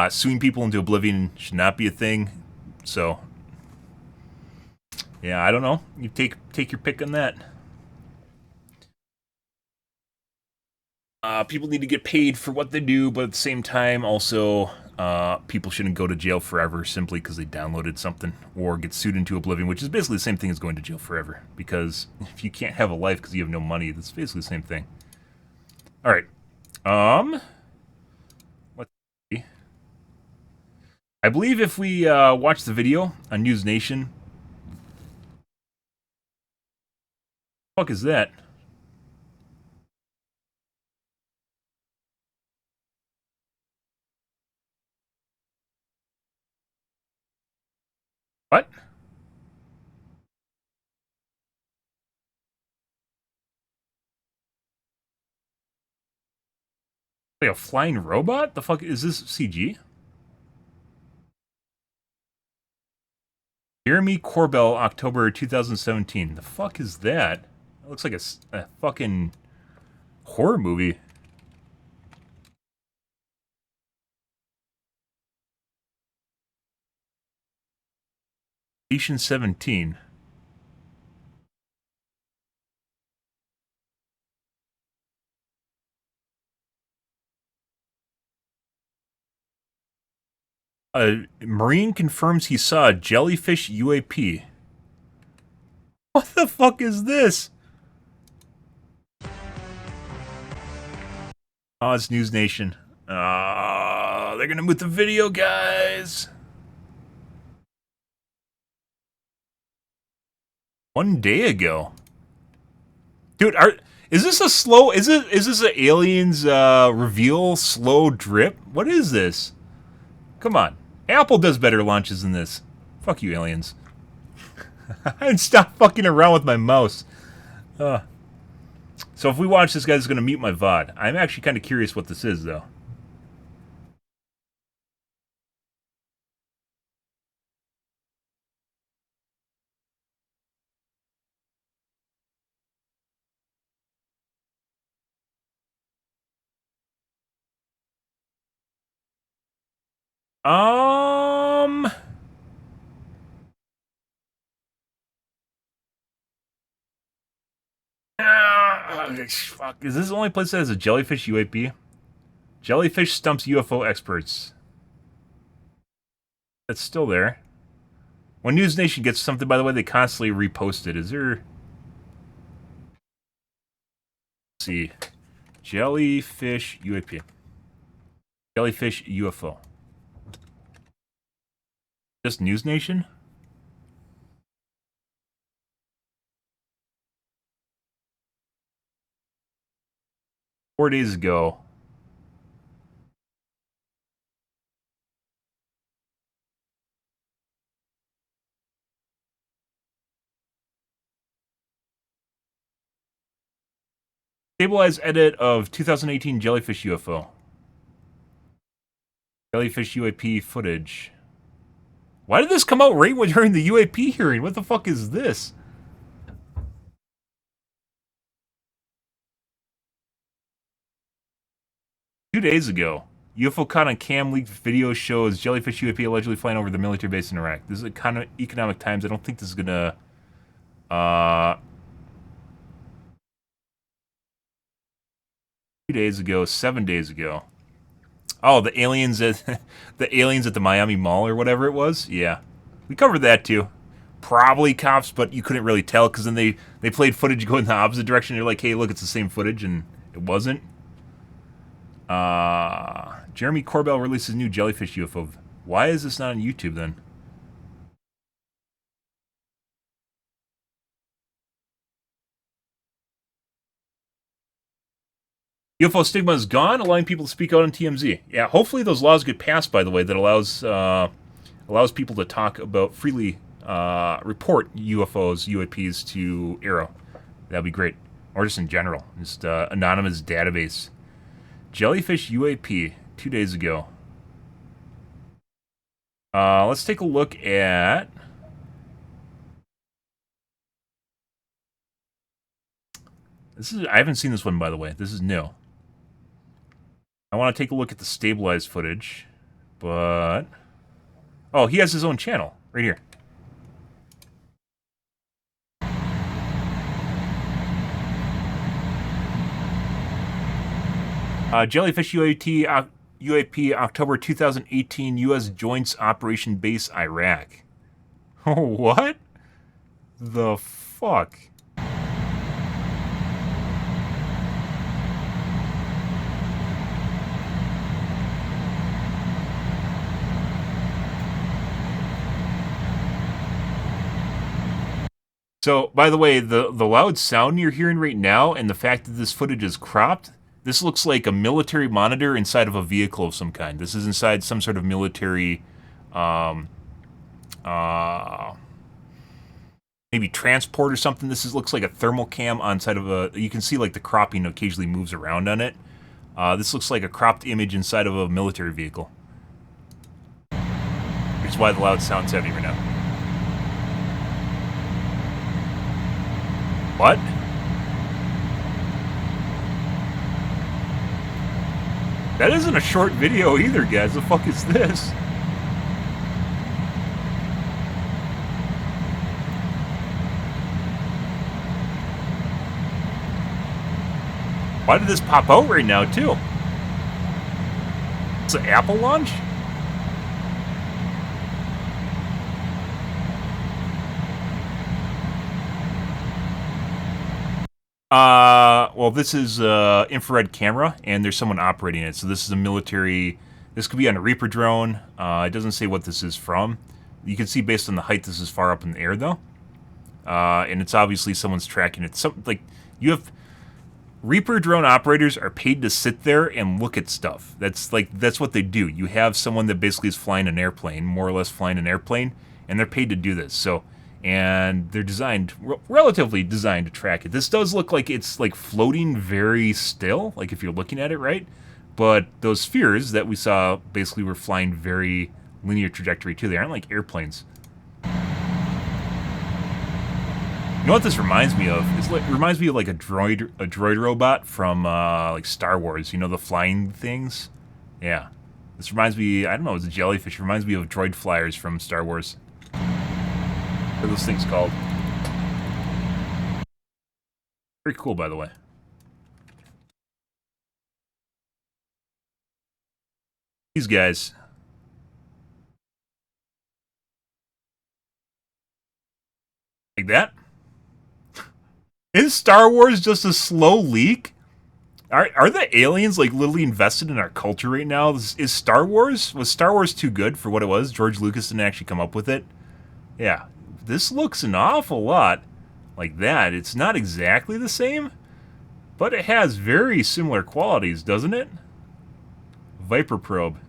Suing people into oblivion should not be a thing. So, yeah, I don't know. You take your pick on that. People need to get paid for what they do, but at the same time, also, people shouldn't go to jail forever simply because they downloaded something or get sued into oblivion, which is basically the same thing as going to jail forever. Because if you can't have a life because you have no money, that's basically the same thing. All right. Let's see. I believe if we watch the video on News Nation, what the fuck is that? What? Like a flying robot? The fuck is this CG? Jeremy Corbell, October 2017. The fuck is that? That looks like a fucking horror movie. Station 17. A Marine confirms he saw a jellyfish UAP. What the fuck is this? Oh, it's News Nation. They're gonna move the video, guys. 1 day ago. Dude, is this a slow... Is this an aliens reveal slow drip? What is this? Come on. Apple does better launches than this. Fuck you, aliens. And stop fucking around with my mouse. So if we watch this, guy's going to mute my VOD. I'm actually kind of curious what this is, though. Fuck. Is this the only place that has a jellyfish UAP? Jellyfish stumps UFO experts. That's still there. When News Nation gets something, by the way, they constantly repost it. Is there... Let's see. Jellyfish UAP. Jellyfish UFO. Just News Nation? Four days ago. Stabilized edit of 2018 Jellyfish UFO. Jellyfish UAP footage. Why did this come out right during the UAP hearing? What the fuck is this? Two days ago, UFO caught on cam leaked video shows jellyfish UAP allegedly flying over the military base in Iraq. This is kind of economic times. I don't think this is gonna. 2 days ago, 7 days ago. Oh, the aliens at the Miami Mall or whatever it was. Yeah, we covered that too. Probably cops, but you couldn't really tell because then they played footage going the opposite direction. They're like, hey, look, it's the same footage, and it wasn't. Jeremy Corbell releases new jellyfish UFO. Why is this not on YouTube then? UFO stigma is gone, allowing people to speak out on TMZ. Yeah, hopefully those laws get passed, by the way, that allows people to talk about, freely report UFOs, UAPs to Arrow. That'd be great. Or just in general. Just anonymous database. Jellyfish UAP, 2 days ago. Let's take a look at... I haven't seen this one, by the way. This is new. I want to take a look at the stabilized footage, but... Oh, he has his own channel, right here. Jellyfish UAP October 2018 U.S. Joints Operation Base Iraq. What? The fuck? So, by the way, the loud sound you're hearing right now and the fact that this footage is cropped, this looks like a military monitor inside of a vehicle of some kind. This is inside some sort of military, maybe transport or something. Looks like a thermal cam inside of a... You can see like the cropping occasionally moves around on it. This looks like a cropped image inside of a military vehicle. Which is why the loud sound's heavy right now. What? That isn't a short video either, guys. The fuck is this? Why did this pop out right now, too? It's an Apple launch? Well, this is infrared camera, and there's someone operating it. So this is a military... This could be on a Reaper drone. It doesn't say what this is from. You can see based on the height, this is far up in the air, though. And it's obviously someone's tracking it. You have... Reaper drone operators are paid to sit there and look at stuff. That's what they do. You have someone that basically is flying an airplane, more or less flying an airplane, and they're paid to do this. So... And they're relatively designed to track it. This does look like it's like floating very still, like if you're looking at it, right? But those spheres that we saw basically were flying very linear trajectory too. They aren't like airplanes. You know what this reminds me of? It reminds me of like a droid robot from like Star Wars. You know, the flying things? Yeah. This reminds me, I don't know, it's a jellyfish. It reminds me of droid flyers from Star Wars. What are those things called? Very cool, by the way. These guys. Like that? Is Star Wars just a slow leak? Are the aliens like literally invested in our culture right now? Was Star Wars too good for what it was? George Lucas didn't actually come up with it? Yeah. This looks an awful lot like that. It's not exactly the same, but it has very similar qualities, doesn't it? Viper probe.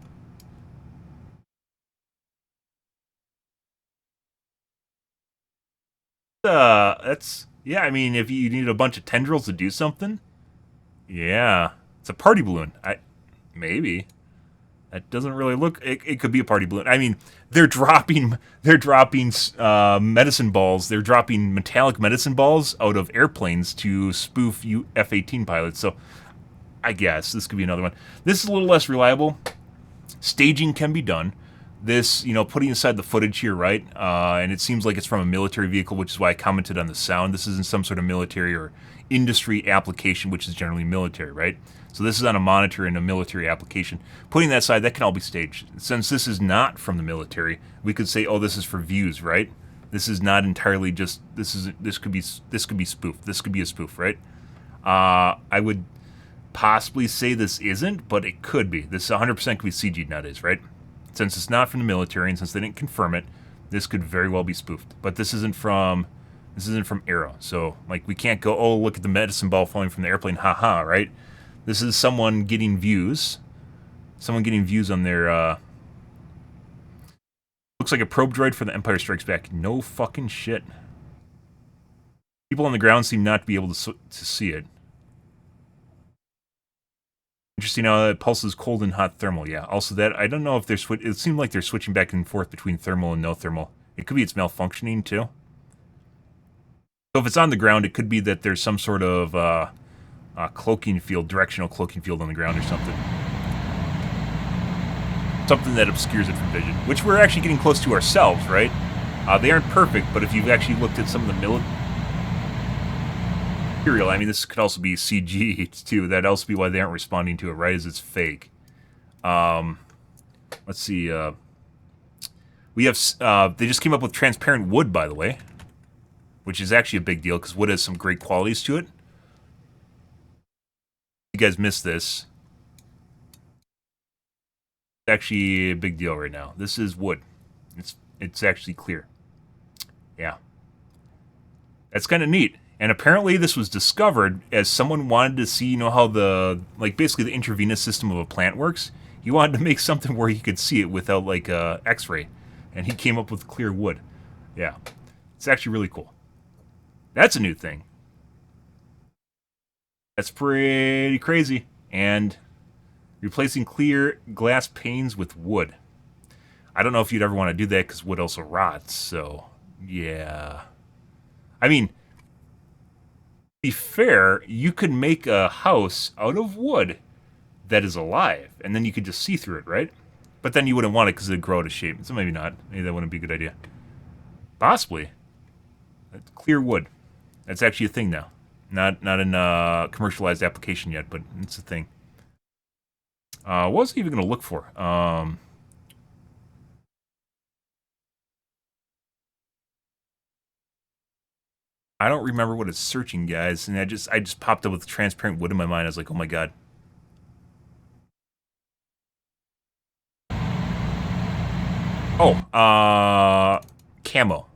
Yeah, I mean, if you need a bunch of tendrils to do something, yeah. It's a party balloon. Maybe. That doesn't really look... It could be a party balloon. I mean, they're dropping medicine balls. They're dropping metallic medicine balls out of airplanes to spoof F-18 pilots. So, I guess this could be another one. This is a little less reliable. Staging can be done. This, putting aside the footage here, right? And it seems like it's from a military vehicle, which is why I commented on the sound. This isn't some sort of military or industry application, which is generally military, right? So this is on a monitor in a military application. Putting that aside, that can all be staged. Since this is not from the military, we could say, oh, this is for views, right? This is not entirely just this could be spoofed. This could be a spoof, right? I would possibly say this isn't, but it could be. This 100% could be CG nowadays, right? Since it's not from the military and since they didn't confirm it, this could very well be spoofed. But this isn't from Arrow. So like we can't go, oh, look at the medicine ball falling from the airplane, haha, right? This is someone getting views. Someone getting views on their looks like a probe droid for the Empire Strikes Back. No fucking shit. People on the ground seem not to be able to see it. Interesting how it pulses cold and hot thermal. Yeah, also that, I don't know if they're it seemed like they're switching back and forth between thermal and no thermal. It could be it's malfunctioning too. So if it's on the ground, it could be that there's some sort of cloaking field, directional cloaking field on the ground or something. Something that obscures it from vision, which we're actually getting close to ourselves, right? They aren't perfect, but if you've actually looked at some of the material, I mean, this could also be CG, too. That'd also be why they aren't responding to it, right, is it's fake. Let's see, we have, they just came up with transparent wood, by the way, which is actually a big deal, because wood has some great qualities to it. You guys missed this. It's actually a big deal right now. This is wood. It's actually clear. Yeah. That's kind of neat. And apparently this was discovered as someone wanted to see, you know, how the, like, basically the intravenous system of a plant works. He wanted to make something where he could see it without, like, X-ray. And he came up with clear wood. Yeah. It's actually really cool. That's a new thing. That's pretty crazy. And replacing clear glass panes with wood. I don't know if you'd ever want to do that because wood also rots, so yeah. I mean, to be fair, you could make a house out of wood that is alive, and then you could just see through it, right? But then you wouldn't want it because it'd grow out of shape, so maybe not. Maybe that wouldn't be a good idea. Possibly. That's clear wood. That's actually a thing now. Not in a commercialized application yet, but it's a thing. What was I even going to look for? I don't remember what it's searching, guys, and I just popped up with transparent wood in my mind. I was like, oh my god. Oh, camo.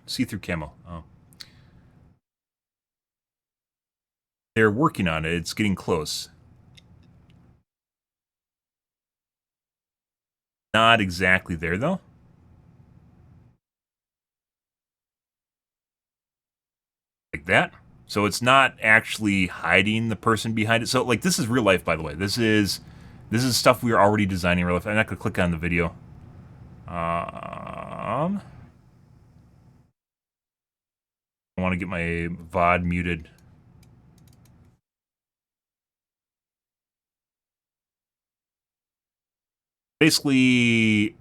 See-through camo. Oh. They're working on it. It's getting close. Not exactly there, though. Like that. So it's not actually hiding the person behind it. So, like, this is real life, by the way. This is stuff we are already designing in real life. I'm not going to click on the video. I want to get my VOD muted. Basically,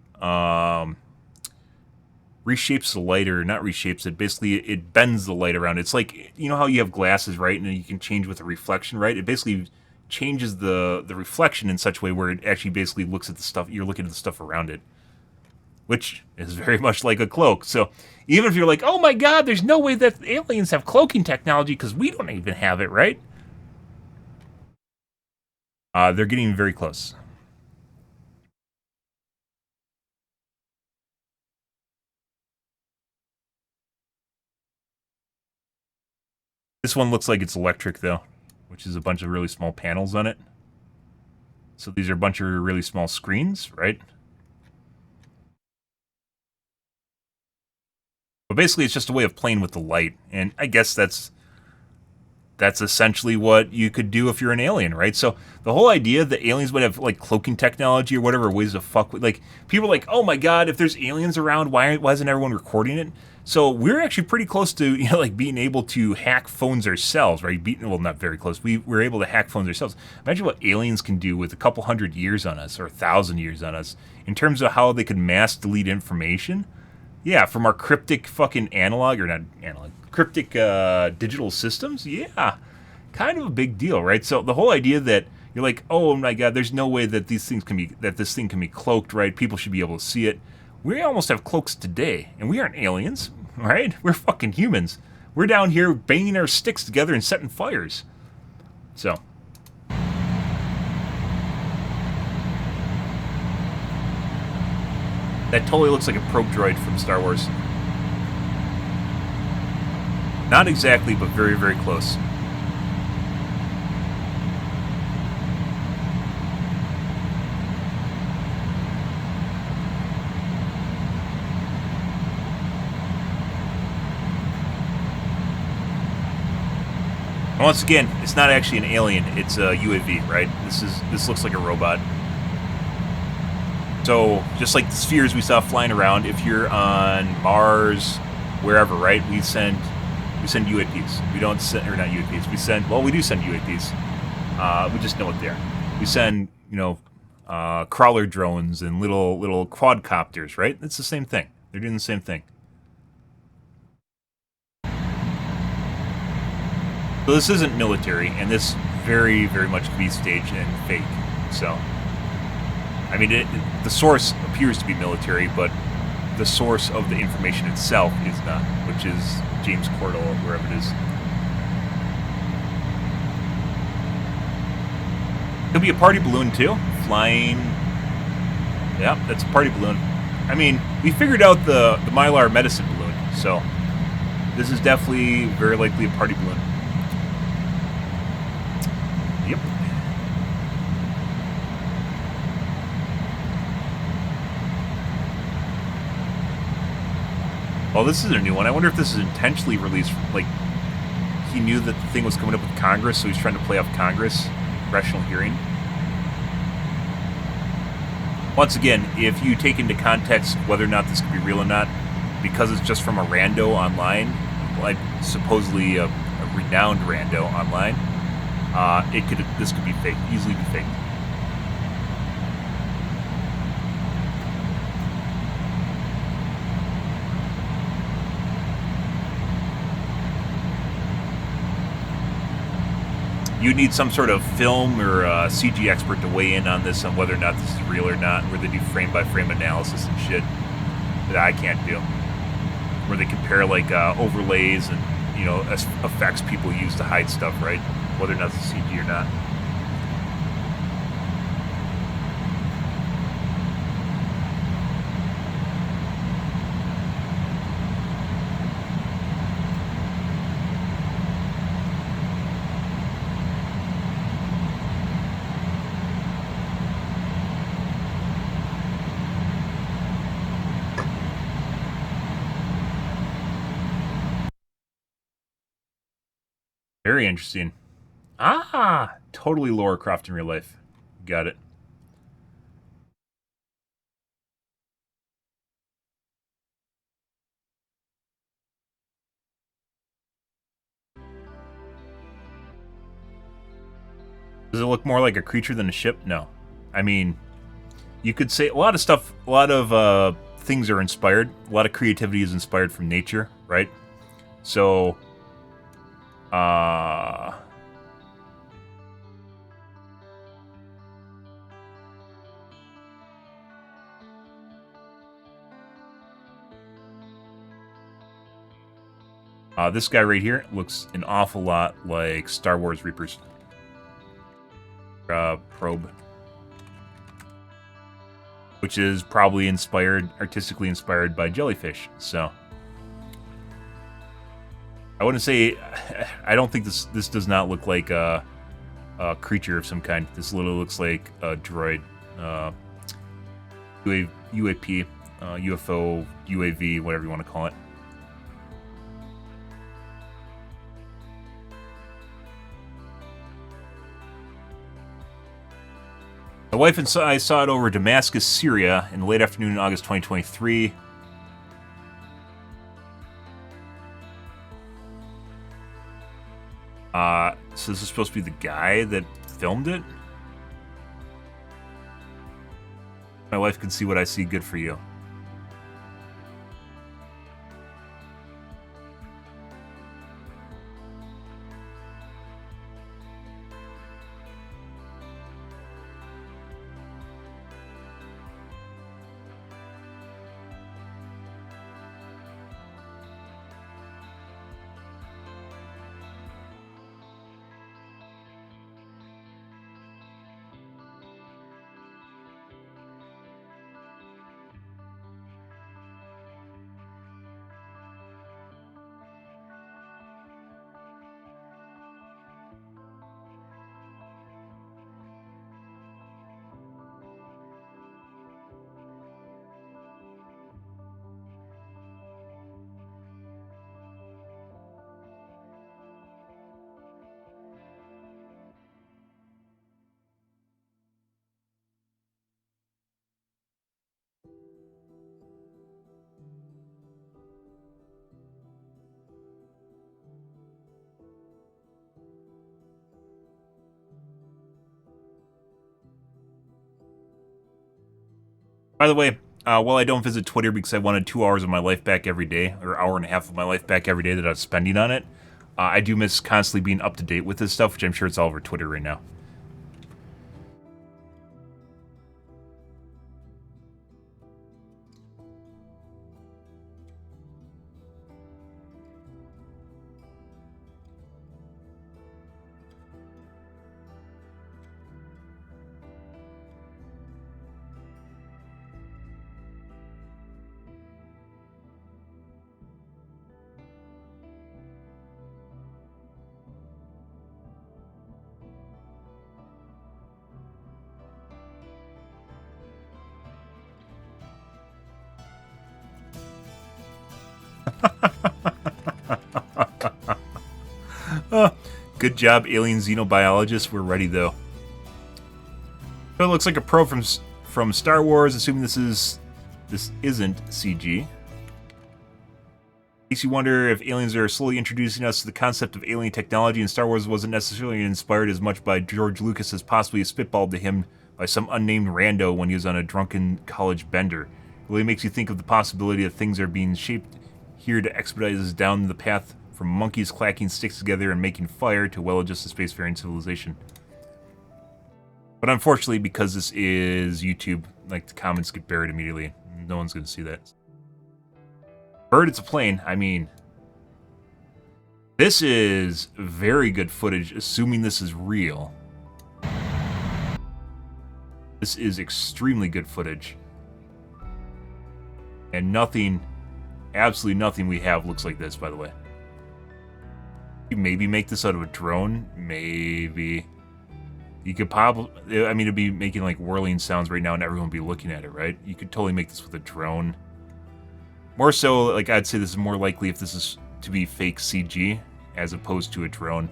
reshapes the light, or not reshapes it. Basically, it bends the light around. It's like, you know how you have glasses, right? And you can change with the reflection, right? It basically changes the reflection in such a way where it actually basically looks at the stuff. You're looking at the stuff around it, which is very much like a cloak. So even if you're like, oh my god, there's no way that aliens have cloaking technology because we don't even have it, right? They're getting very close. This one looks like it's electric, though, which is a bunch of really small panels on it. So these are a bunch of really small screens, right? But basically, it's just a way of playing with the light. And I guess that's essentially what you could do if you're an alien, right? So the whole idea that aliens would have, like, cloaking technology or whatever, ways to fuck with, like, people are like, oh my god, if there's aliens around, why isn't everyone recording it? So we're actually pretty close to, you know, like, being able to hack phones ourselves, right? Well, not very close. We're able to hack phones ourselves. Imagine what aliens can do with a couple 100 years on us, or 1,000 years on us, in terms of how they could mass delete information. Yeah, from our cryptic fucking cryptic digital systems. Yeah, kind of a big deal, right? So the whole idea that you're like, oh my god, there's no way that this thing can be cloaked, right? People should be able to see it. We almost have cloaks today, and we aren't aliens, right? We're fucking humans. We're down here banging our sticks together and setting fires. So. That totally looks like a probe droid from Star Wars. Not exactly, but very, very close. Once again, it's not actually an alien, it's a UAV, right? This looks like a robot. So, just like the spheres we saw flying around, if you're on Mars, wherever, right? We send We send UAPs. We don't send, or not UAPs. We send, well, we do send UAPs. We just know what they are. We send, you know, crawler drones and little quadcopters, right? It's the same thing. They're doing the same thing. So this isn't military, and this very, very much could be staged and fake. So, I mean, the source appears to be military, but the source of the information itself is not, which is James Cordell or wherever it is. Could be a party balloon too, flying. Yeah, that's a party balloon. I mean, we figured out the Mylar medicine balloon, so this is definitely very likely a party balloon. Yep. Well, this is a new one. I wonder if this is intentionally released. Like, he knew that the thing was coming up with Congress, so he's trying to play off Congress, congressional hearing. Once again, if you take into context whether or not this could be real or not, because it's just from a rando online, like supposedly a renowned rando online, this could be fake, easily be fake. You need some sort of film or CG expert to weigh in on this, on whether or not this is real or not, where they do frame-by-frame analysis and shit that I can't do. Where they compare, like, overlays and, you know, effects people use to hide stuff, right? Whether or not it's CG or not. Very interesting. Ah! Totally Lara Croft in real life. Got it. Does it look more like a creature than a ship? No. I mean, you could say a lot of stuff, a lot of things are inspired. A lot of creativity is inspired from nature, right? So, this guy right here looks an awful lot like Star Wars Reapers. Probe. Which is probably artistically inspired by Jellyfish, so. I wouldn't say, I don't think this does not look like a creature of some kind. This literally looks like a droid. UAP, UFO, UAV, whatever you want to call it. My wife and I saw it over Damascus, Syria in the late afternoon in August 2023. So this is supposed to be the guy that filmed it? My wife can see what I see, good for you. By the way, while I don't visit Twitter because I wanted 2 hours of my life back every day, or hour and a half of my life back every day that I was spending on it, I do miss constantly being up to date with this stuff, which I'm sure it's all over Twitter right now. Good job, alien xenobiologists. We're ready, though. So it looks like a probe from Star Wars, assuming this isn't CG. Makes you wonder if aliens are slowly introducing us to the concept of alien technology, and Star Wars wasn't necessarily inspired as much by George Lucas as possibly spitballed to him by some unnamed rando when he was on a drunken college bender. It really makes you think of the possibility that things are being shaped here to expedite us down the path from monkeys clacking sticks together and making fire to well-adjusted spacefaring civilization. But unfortunately, because this is YouTube, like, the comments get buried immediately. No one's going to see that. Bird, it's a plane. I mean, this is very good footage, assuming this is real. This is extremely good footage. And nothing, absolutely nothing we have looks like this, by the way. You maybe make this out of a drone, maybe. You could probably, I mean, it'd be making like whirling sounds right now and everyone would be looking at it, right? You could totally make this with a drone. More so, like, I'd say this is more likely if this is to be fake CG as opposed to a drone.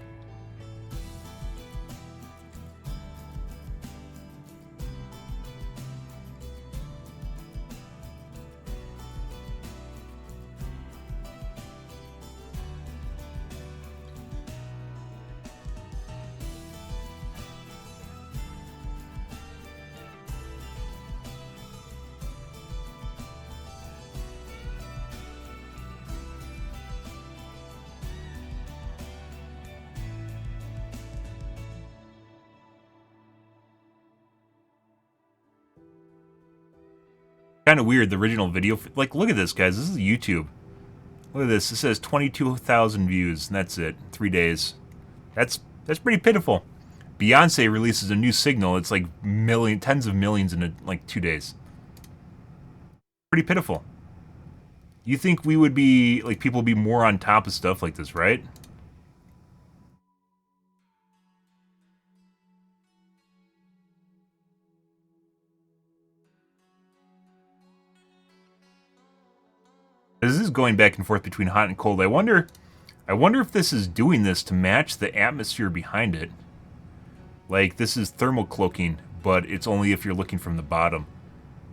Kind of weird, the original video. Like, look at this, guys. This is YouTube. Look at this. It says 22,000 views, and that's it. 3 days. That's pretty pitiful. Beyonce releases a new signal. It's like tens of millions in like 2 days. Pretty pitiful. You think we would be, like, people would be more on top of stuff like this, right? This is going back and forth between hot and cold. I wonder if this is doing this to match the atmosphere behind it. Like, this is thermal cloaking, but it's only if you're looking from the bottom.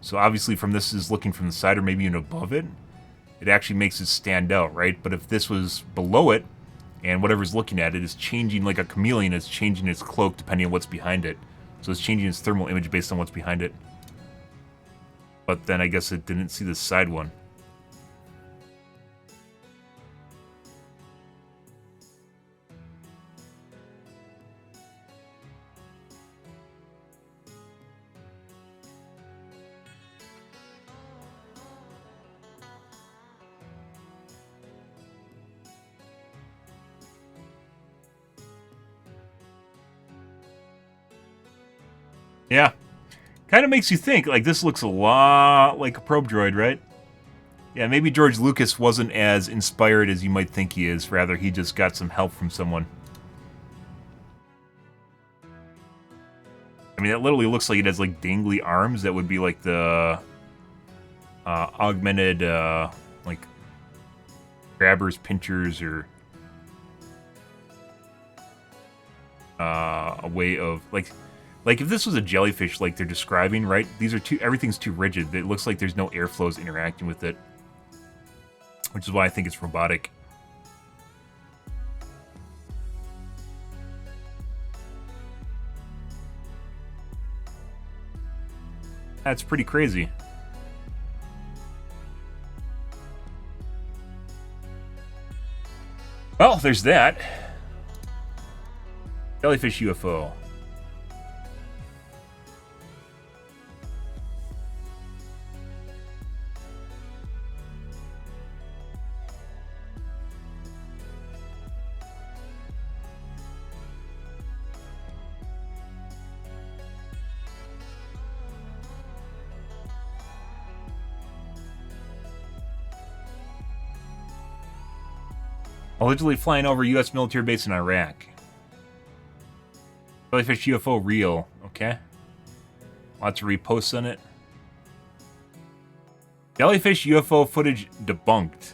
So obviously from this is looking from the side or maybe even above it, it actually makes it stand out, right? But if this was below it, and whatever's looking at it is changing like a chameleon, it's changing its cloak depending on what's behind it. So it's changing its thermal image based on what's behind it. But then I guess it didn't see the side one. Yeah. Kind of makes you think, like, this looks a lot like a probe droid, right? Yeah, maybe George Lucas wasn't as inspired as you might think he is. Rather, he just got some help from someone. I mean, that literally looks like it has, like, dangly arms that would be, like, the augmented, like, grabbers, pinchers, or a way of, like, if this was a jellyfish like they're describing, right? These are everything's too rigid. It looks like there's no airflows interacting with it. Which is why I think it's robotic. That's pretty crazy. Well, there's that. Jellyfish UFO. Allegedly flying over U.S. military base in Iraq. Jellyfish UFO real. Okay. Lots of reposts on it. Jellyfish UFO footage debunked.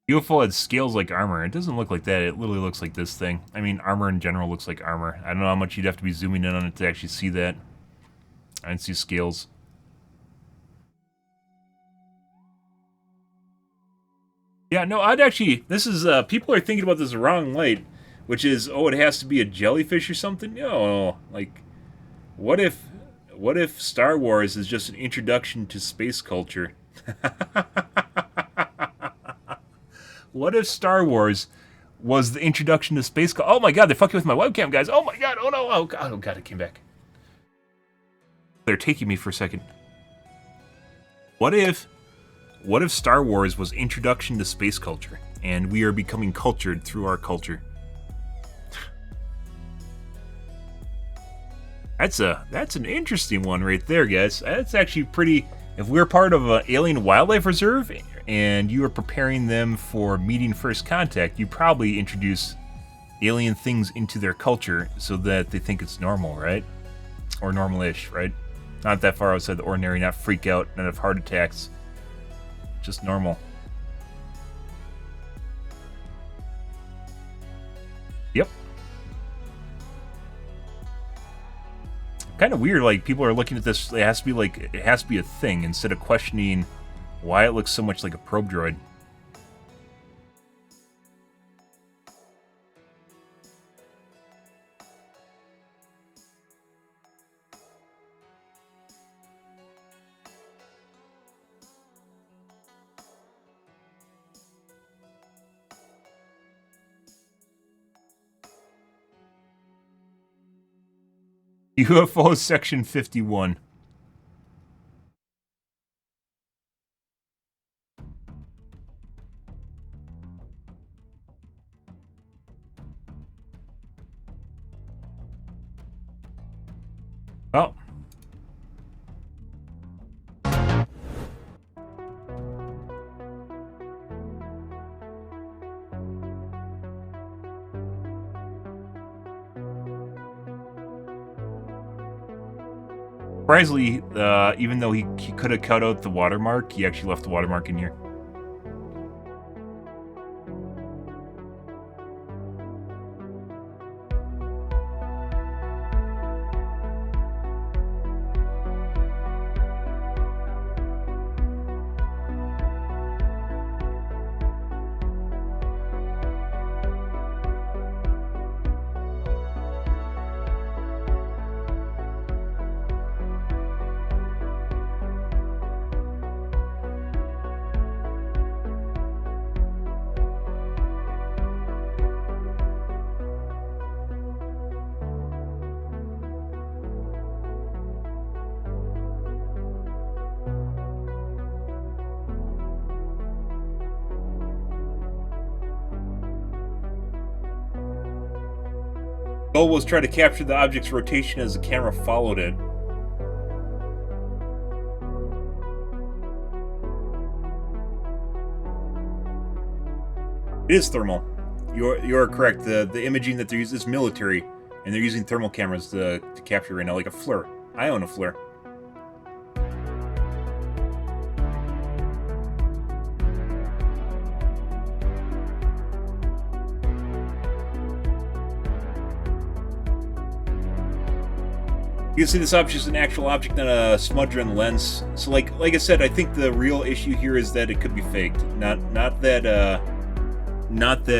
UFO had scales like armor. It doesn't look like that. It literally looks like this thing. I mean, armor in general looks like armor. I don't know how much you'd have to be zooming in on it to actually see that. I didn't see scales. Yeah, no, I'd actually... This is... people are thinking about this the wrong light, which is, oh, it has to be a jellyfish or something? No, like... What if Star Wars is just an introduction to space culture? What if Star Wars was the introduction to space culture? Oh my god, they're fucking with my webcam, guys. Oh my god, oh no, oh god, it came back. They're taking me for a second. What if Star Wars was introduction to space culture, and we are becoming cultured through our culture? That's an interesting one right there, guys. That's actually pretty... If we're part of an alien wildlife reserve, and you are preparing them for meeting first contact, you probably introduce alien things into their culture so that they think it's normal, right? Or normal-ish, right? Not that far outside the ordinary, not freak out, not have heart attacks. Just normal. Yep. Kind of weird, like, people are looking at this, it has to be a thing, instead of questioning why it looks so much like a probe droid. UFO Section 51. Oh. Surprisingly, even though he could have cut out the watermark, he actually left the watermark in here. Goal was try to capture the object's rotation as the camera followed it. It is thermal. You're correct. The imaging that they're using is military, and they're using thermal cameras to capture right now, like a FLIR. I own a FLIR. You can see this object is an actual object, not a smudger on the lens. So, like I said, I think the real issue here is that it could be faked. Not that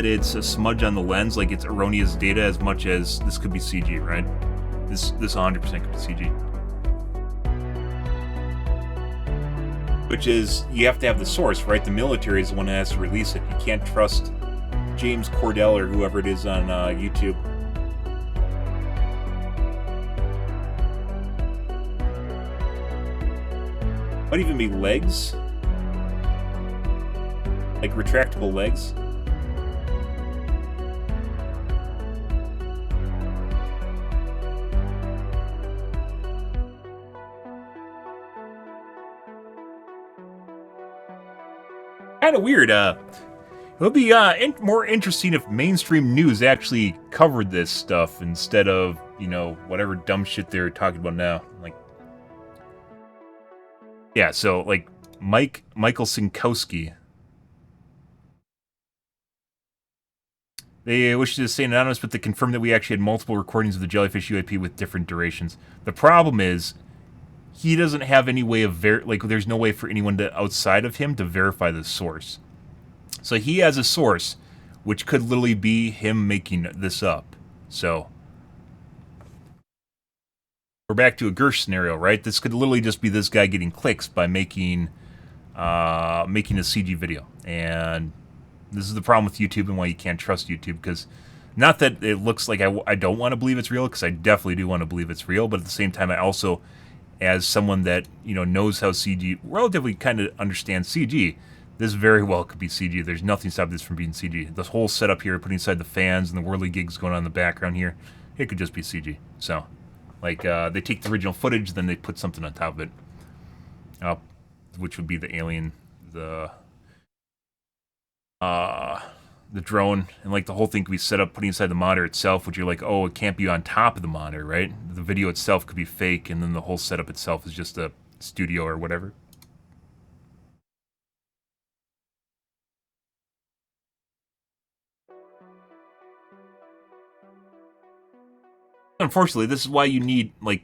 it's a smudge on the lens, like it's erroneous data, as much as this could be CG, right? This 100% could be CG. Which is, you have to have the source, right? The military is the one that has to release it. You can't trust James Cordell or whoever it is on YouTube. Might even be legs. Like retractable legs. Kind of weird. It would be more interesting if mainstream news actually covered this stuff instead of, you know, whatever dumb shit they're talking about now. Like, yeah, so, like, Michael Sinkowski. They wish to stay anonymous, but they confirmed that we actually had multiple recordings of the Jellyfish UAP with different durations. The problem is, he doesn't have any way of there's no way for anyone outside of him to verify the source. So he has a source, which could literally be him making this up. So we're back to a Gersh scenario, right? This could literally just be this guy getting clicks by making a CG video. And this is the problem with YouTube and why you can't trust YouTube, because not that it looks like I don't want to believe it's real, because I definitely do want to believe it's real, but at the same time I also, as someone that, you know, knows how CG, relatively kind of understands CG, this very well could be CG. There's nothing stopping this from being CG. This whole setup here, putting aside the fans and the whirly gigs going on in the background here, it could just be CG. So, like, they take the original footage, then they put something on top of it, which would be the alien, the drone, and like the whole thing could be set up putting aside the monitor itself, which you're like, oh, it can't be on top of the monitor, right? The video itself could be fake, and then the whole setup itself is just a studio or whatever. Unfortunately, this is why you need, like,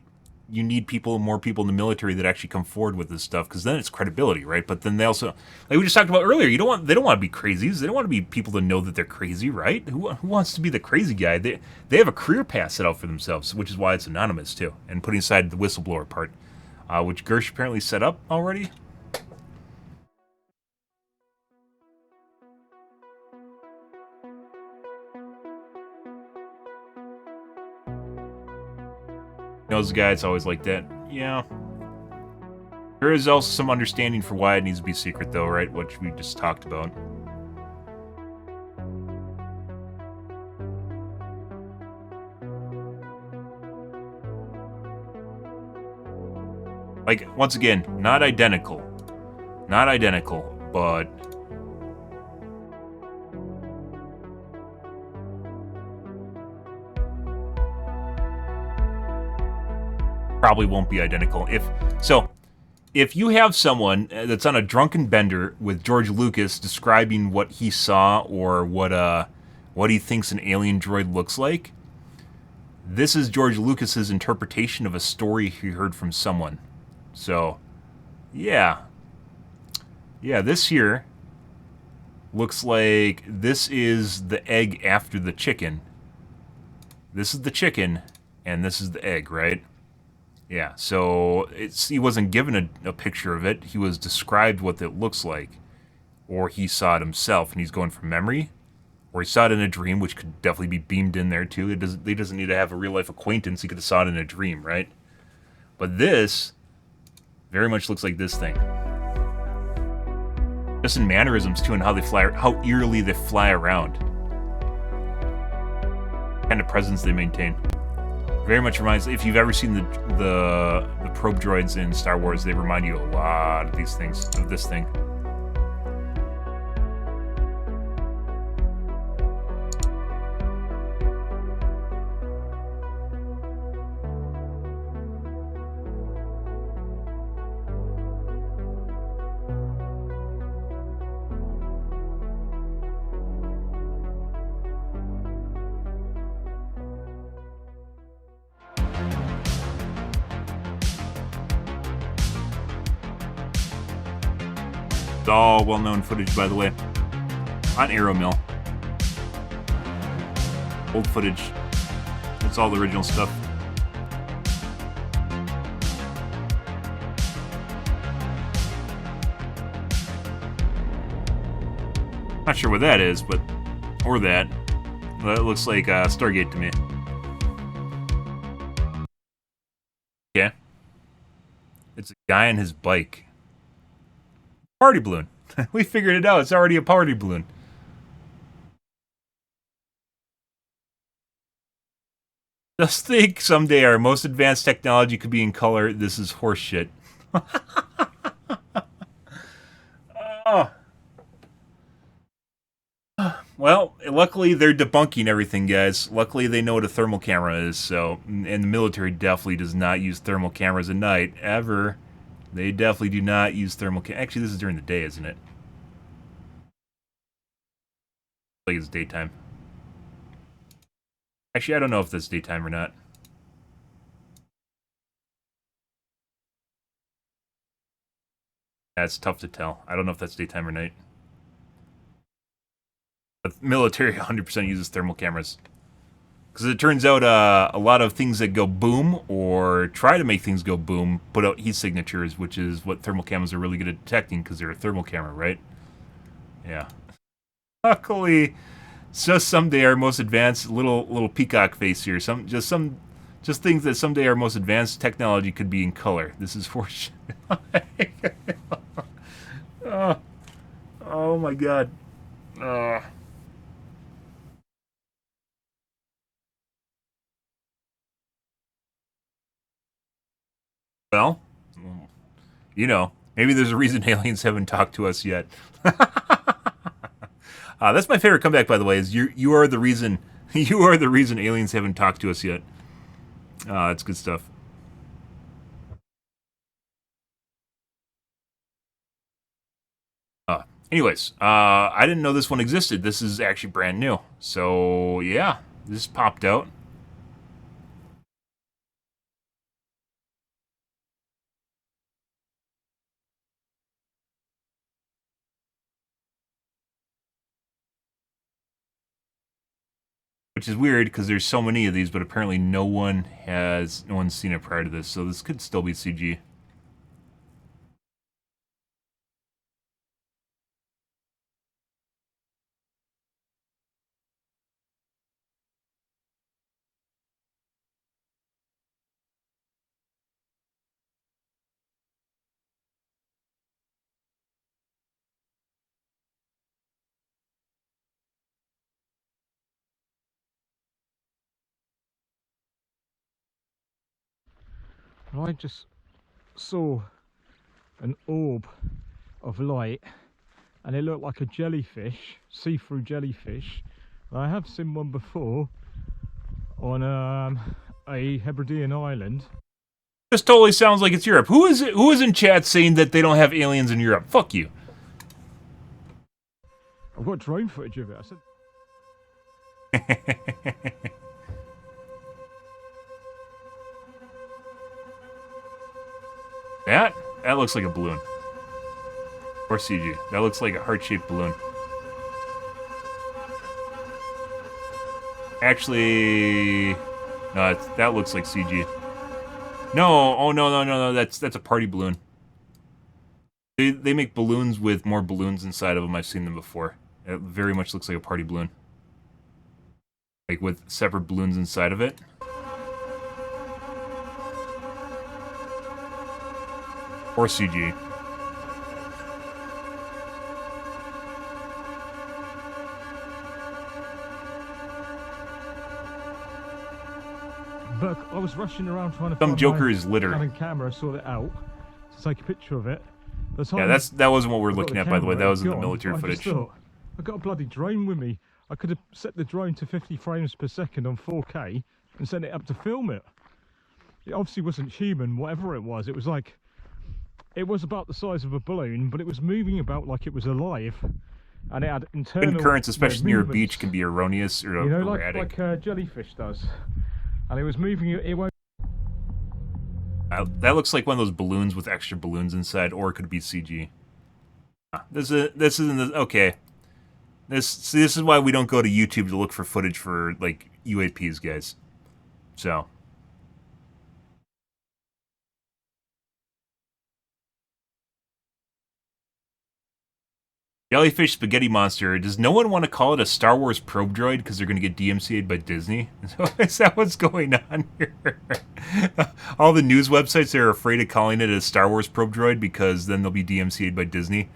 more people in the military that actually come forward with this stuff, because then it's credibility, right? But then they also, like we just talked about earlier, they don't want to be crazies. They don't want to be people to know that they're crazy, right? Who wants to be the crazy guy? They have a career path set out for themselves, which is why it's anonymous too. And putting aside the whistleblower part, which Gersh apparently set up already. Knows the guy, it's always like that. Yeah. There is also some understanding for why it needs to be secret, though, right? Which we just talked about. Like, once again, not identical. Not identical, but probably won't be identical. If you have someone that's on a drunken bender with George Lucas describing what he saw or what he thinks an alien droid looks like, this is George Lucas's interpretation of a story he heard from someone. So, yeah, this here looks like this is the egg after the chicken. This is the chicken, and this is the egg, right? Yeah, so he wasn't given a picture of it. He was described what it looks like. Or he saw it himself, and he's going from memory. Or he saw it in a dream, which could definitely be beamed in there, too. He doesn't need to have a real-life acquaintance. He could have saw it in a dream, right? But this very much looks like this thing. Just in mannerisms, too, and how they fly, how eerily they fly around. Kind of presence they maintain. Very much reminds, if you've ever seen the probe droids in Star Wars, they remind you a lot of these things, of this thing. It's all well-known footage, by the way. On Arrow Mill. Old footage. It's all the original stuff. Not sure what that is, but... Or that. That looks like Stargate to me. Yeah. It's a guy on his bike. Party balloon. We figured it out. It's already a party balloon. Just think someday our most advanced technology could be in color. This is horseshit. Oh. Well, luckily they're debunking everything, guys. Luckily they know what a thermal camera is, so... And the military definitely does not use thermal cameras at night, ever. They definitely do not use thermal cameras. Actually, this is during the day, isn't it? Like it's daytime. Actually, I don't know if that's daytime or not. That's tough to tell. I don't know if that's daytime or night. But the military 100% uses thermal cameras. Because it turns out a lot of things that go boom, or try to make things go boom, put out heat signatures, which is what thermal cameras are really good at detecting, because they're a thermal camera, right? Yeah. Luckily, just someday our most advanced little peacock face here. Just things that someday our most advanced technology could be in color. This is for sure. Oh my god. Well, you know, maybe there's a reason aliens haven't talked to us yet. That's my favorite comeback, by the way. Is you are the reason aliens haven't talked to us yet. It's good stuff. Anyways, I didn't know this one existed. This is actually brand new. So yeah, this popped out. Which is weird because there's so many of these, but apparently no one's seen it prior to this, so this could still be CG.
I just saw an orb of light and it looked like a jellyfish, see-through jellyfish. I have seen one before on a Hebridean island.
This totally sounds like it's Europe. Who is in chat saying that they don't have aliens in Europe? Fuck you.
I've got drone footage of it. I said
That looks like a balloon. Or CG. That looks like a heart-shaped balloon. Actually, no, that looks like CG. No, oh no, that's a party balloon. They make balloons with more balloons inside of them. I've seen them before. It very much looks like a party balloon. Like with separate balloons inside of it. Or CG.
But I was rushing around trying to
Some
find
Joker
my
is litter.
Canon camera, saw it out to take a picture of it.
Yeah, that wasn't what we're looking at, by the way. That was in the military footage.
I got a bloody drone with me. I could have set the drone to 50 frames per second on 4K and sent it up to film it. It obviously wasn't human, whatever it was. It was like, it was about the size of a balloon, but it was moving about like it was alive. And it had internal
Wind currents, especially near a
movements,
beach, can be erroneous or erratic.
like a jellyfish does. And it was moving, it won't.
That looks like one of those balloons with extra balloons inside, or it could be CG. This isn't okay. This is why we don't go to YouTube to look for footage for like UAPs, guys. So. Jellyfish Spaghetti Monster. Does no one want to call it a Star Wars Probe Droid because they're going to get DMCA'd by Disney? Is that what's going on here? All the news websites are afraid of calling it a Star Wars Probe Droid because then they'll be DMCA'd by Disney.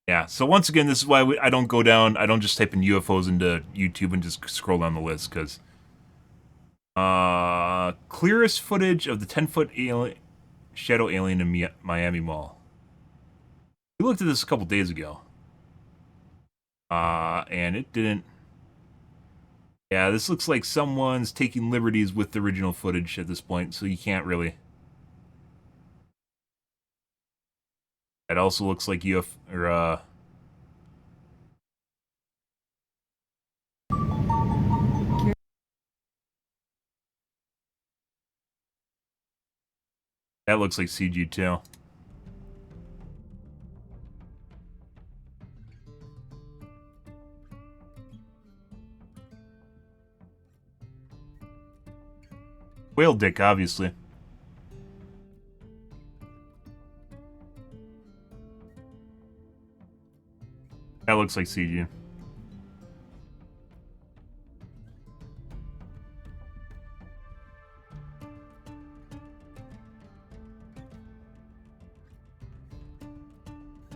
Yeah, so once again, this is why I don't go down, I don't just type in UFOs into YouTube and just scroll down the list, because clearest footage of the 10-foot shadow alien in Miami Mall. We looked at this a couple days ago. And it didn't... Yeah, this looks like someone's taking liberties with the original footage at this point, so you can't really... That also looks like that looks like CG too. Whale dick, obviously. That looks like CG.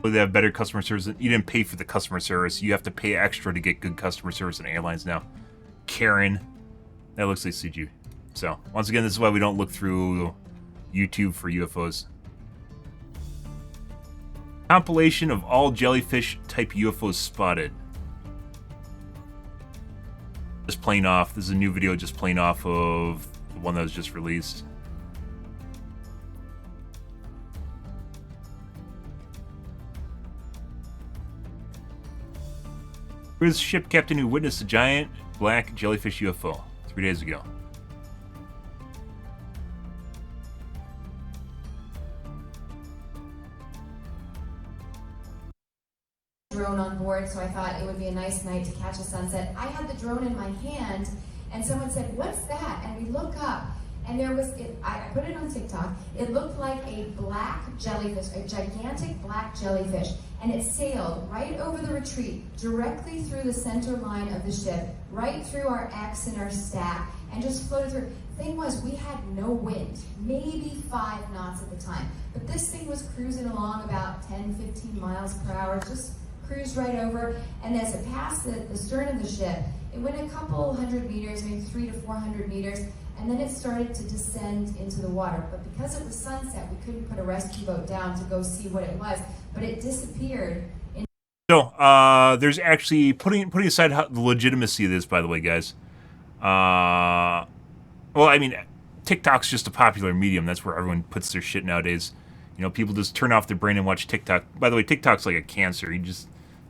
They have better customer service. You didn't pay for the customer service. You have to pay extra to get good customer service in airlines now. Karen. That looks like CG. So, once again, this is why we don't look through YouTube for UFOs. Compilation of all jellyfish type UFOs spotted. Just playing off. This is a new video just playing off of the one that was just released. Where's the ship captain who witnessed a giant black jellyfish UFO 3 days ago?
Drone on board, so I thought it would be a nice night to catch a sunset. I had the drone in my hand, and someone said, "What's that?" And we look up, and there was, I put it on TikTok, it looked like a black jellyfish, a gigantic black jellyfish, and it sailed right over the retreat, directly through the center line of the ship, right through our X and our stack, and just floated through. Thing was, we had no wind, maybe 5 knots at the time, but this thing was cruising along about 10, 15 miles per hour, just cruised right over, and as it passed the stern of the ship, it went a couple 100 meters, maybe 300 to 400 meters, and then it started to descend into the water. But because it was sunset, we couldn't put a rescue boat down to go see what it was, but it disappeared.
So, there's actually, putting aside the legitimacy of this, by the way, guys, well, I mean, TikTok's just a popular medium. That's where everyone puts their shit nowadays. You know, people just turn off their brain and watch TikTok. By the way, TikTok's like a cancer.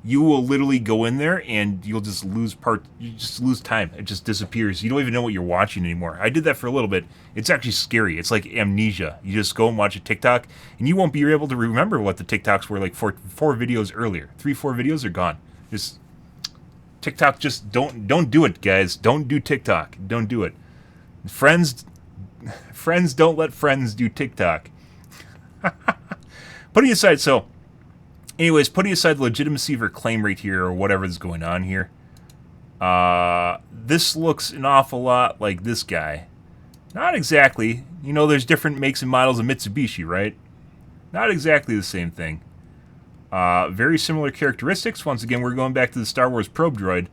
You will literally go in there and you'll just lose time. It just disappears. You don't even know what you're watching anymore. I did that for a little bit. It's actually scary. It's like amnesia. You just go and watch a TikTok and you won't be able to remember what the TikToks were like four videos earlier. 3-4 videos are gone. Just TikTok, just don't do it, guys. Don't do TikTok. Don't do it. Friends don't let friends do TikTok. Putting aside the legitimacy of her claim right here, or whatever is going on here, this looks an awful lot like this guy. Not exactly. You know, there's different makes and models of Mitsubishi, right? Not exactly the same thing. Very similar characteristics. Once again, we're going back to the Star Wars Probe Droid.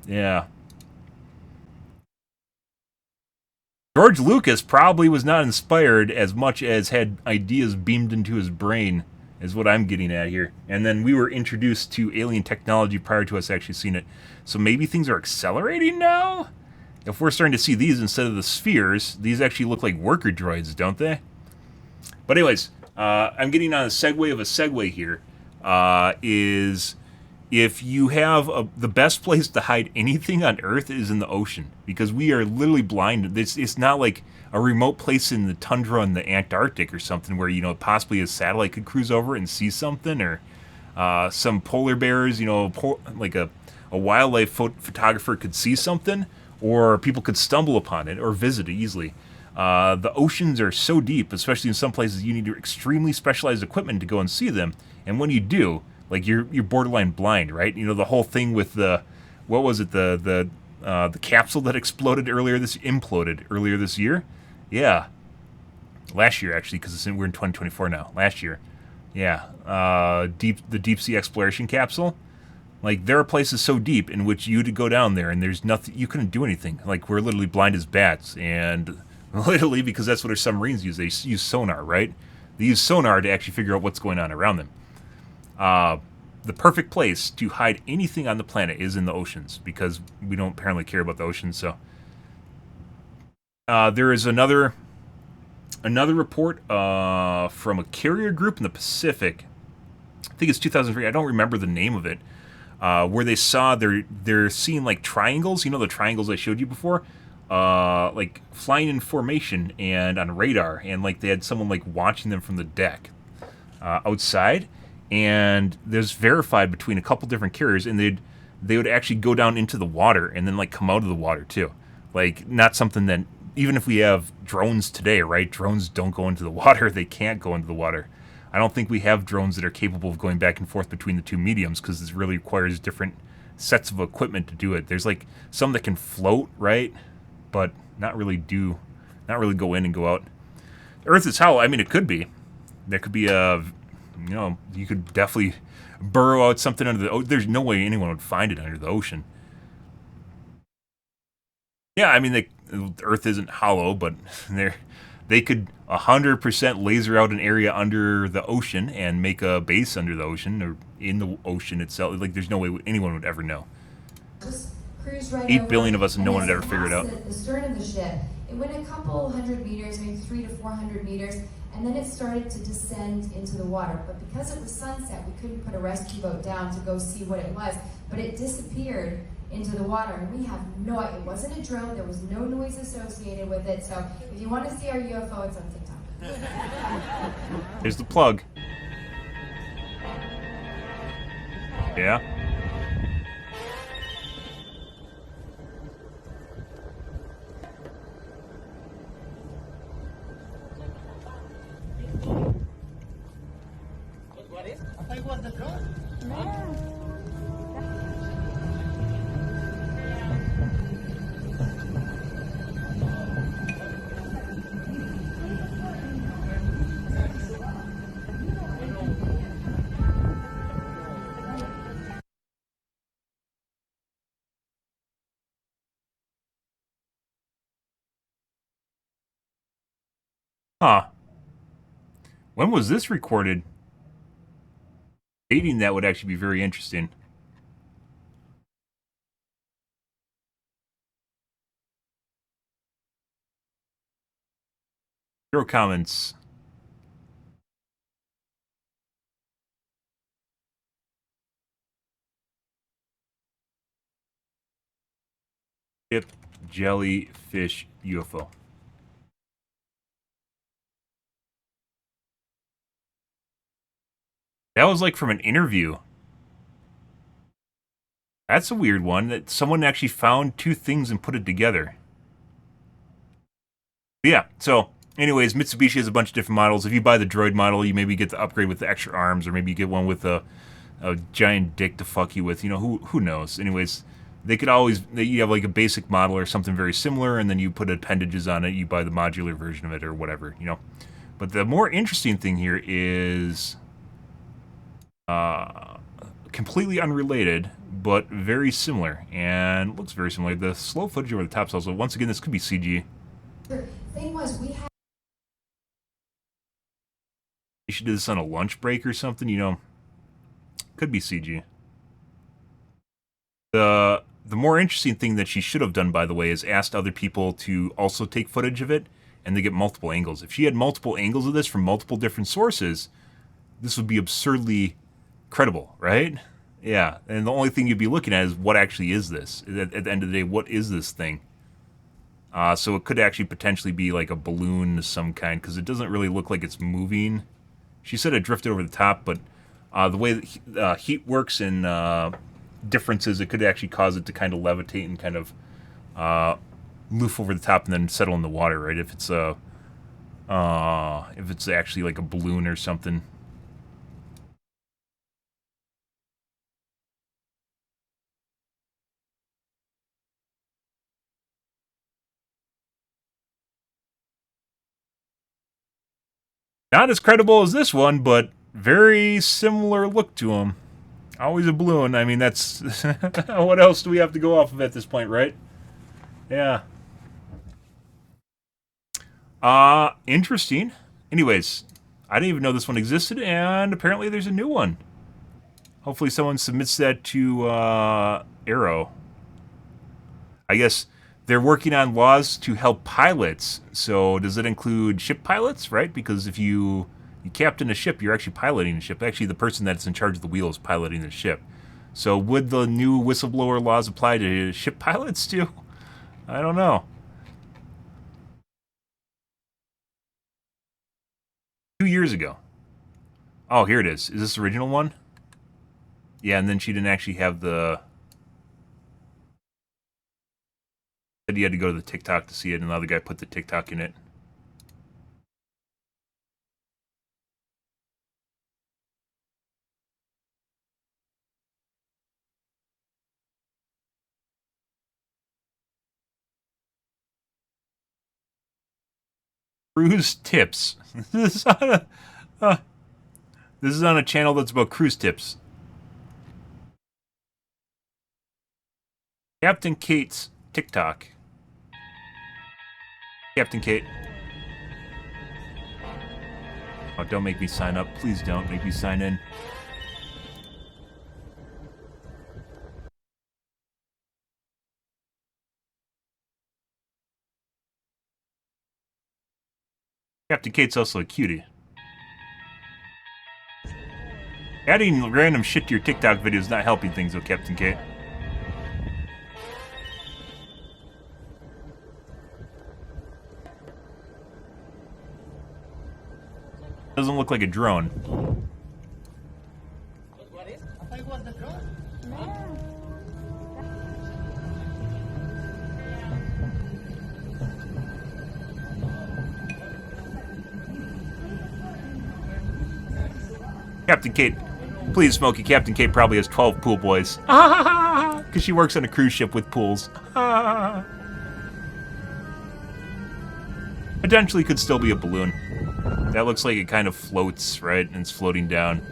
Yeah. George Lucas probably was not inspired as much as had ideas beamed into his brain, is what I'm getting at here. And then we were introduced to alien technology prior to us actually seeing it. So maybe things are accelerating now? If we're starting to see these instead of the spheres, these actually look like worker droids, don't they? But anyways, I'm getting on a segue of a segue here. if you have the best place to hide anything on Earth is in the ocean, because we are literally blind. It's not like a remote place in the tundra in the Antarctic or something where, you know, possibly a satellite could cruise over and see something, or some polar bears, you know, like a wildlife photographer could see something, or people could stumble upon it or visit it easily. The oceans are so deep, especially in some places, you need extremely specialized equipment to go and see them. And when you do, like, you're borderline blind, right? You know, the whole thing with the, what was it, the capsule that imploded earlier this year? Yeah, last year actually, because we're in 2024 now. Last year, yeah, the deep sea exploration capsule. Like, there are places so deep in which you'd go down there and there's nothing, you couldn't do anything. Like, we're literally blind as bats, and literally, because that's what our submarines use. They use sonar, right? They use sonar to actually figure out what's going on around them. The perfect place to hide anything on the planet is in the oceans, because we don't apparently care about the oceans. So there is another report from a carrier group in the Pacific. I think it's 2003. I don't remember the name of it. Where they saw they're seeing like triangles. You know, the triangles I showed you before. Like flying in formation and on radar, and like they had someone like watching them from the deck outside. And there's verified between a couple different carriers, and they would actually go down into the water and then like come out of the water too. Like, not something that, even if we have drones today, right? Drones don't go into the water. They can't go into the water. I don't think we have drones that are capable of going back and forth between the two mediums, because this really requires different sets of equipment to do it. There's like some that can float, right? But not really go in and go out. Earth is hollow. I mean, it could be. There could be you know, you could definitely burrow out something under the ocean. There's no way anyone would find it under the ocean. Yeah, I mean, the Earth isn't hollow, but they could 100% laser out an area under the ocean and make a base under the ocean, or in the ocean itself. Like, there's no way anyone would ever know.
Right
8 billion of us, and no one had ever figured it out.
The stern of the ship, it went a couple hundred meters, maybe 300 to 400 meters, and then it started to descend into the water. But because it was sunset, we couldn't put a rescue boat down to go see what it was. But it disappeared into the water, and we have no idea. It wasn't a drone. There was no noise associated with it. So if you want to see our UFO, it's on TikTok.
Here's the plug. Yeah. Huh. When was this recorded? Dating that would actually be very interesting. Zero comments. Tip jellyfish UFO. That was like from an interview. That's a weird one, that someone actually found two things and put it together. Yeah, so anyways, Mitsubishi has a bunch of different models. If you buy the droid model, you maybe get the upgrade with the extra arms, or maybe you get one with a giant dick to fuck you with. You know, who knows? Anyways, they could always, you have like a basic model or something very similar, and then you put appendages on it, you buy the modular version of it or whatever, you know. But the more interesting thing here is completely unrelated, but very similar, and looks very similar. The slow footage over the top, also, once again, this could be CG.
Thing was, we had.
You should do this on a lunch break or something, you know. Could be CG. The more interesting thing that she should have done, by the way, is asked other people to also take footage of it, and they get multiple angles. If she had multiple angles of this from multiple different sources, this would be absurdly credible, right? Yeah, and the only thing you'd be looking at is what actually is this. At the end of the day, what is this thing? So it could actually potentially be like a balloon of some kind, because it doesn't really look like it's moving. She said it drifted over the top, but the way that heat works and differences, it could actually cause it to kind of levitate and kind of loof over the top and then settle in the water, right? If it's actually like a balloon or something. Not as credible as this one, but very similar look to him. Always a balloon. I mean, that's... what else do we have to go off of at this point, right? Yeah. Interesting. Anyways, I didn't even know this one existed, and apparently there's a new one. Hopefully someone submits that to Arrow. I guess they're working on laws to help pilots. So does it include ship pilots, right? Because if you captain a ship, you're actually piloting a ship. Actually, the person that's in charge of the wheel is piloting the ship. So would the new whistleblower laws apply to ship pilots too? I don't know. 2 years ago. Oh, here it is. Is this the original one? Yeah, and then she didn't actually have the... Said you had to go to the TikTok to see it, and the other guy put the TikTok in it. Cruise tips. This is on a channel that's about cruise tips. Captain Kate's TikTok. Captain Kate. Oh, don't make me sign up. Please don't make me sign in. Captain Kate's also a cutie. Adding random shit to your TikTok videos is not helping things though, Captain Kate. Doesn't look like a drone.
What is? I thought it was the drone.
Captain Kate, please, Smokey. Captain Kate probably has 12 pool boys. Because she works on a cruise ship with pools. Potentially could still be a balloon. That looks like it kind of floats, right? And it's floating down.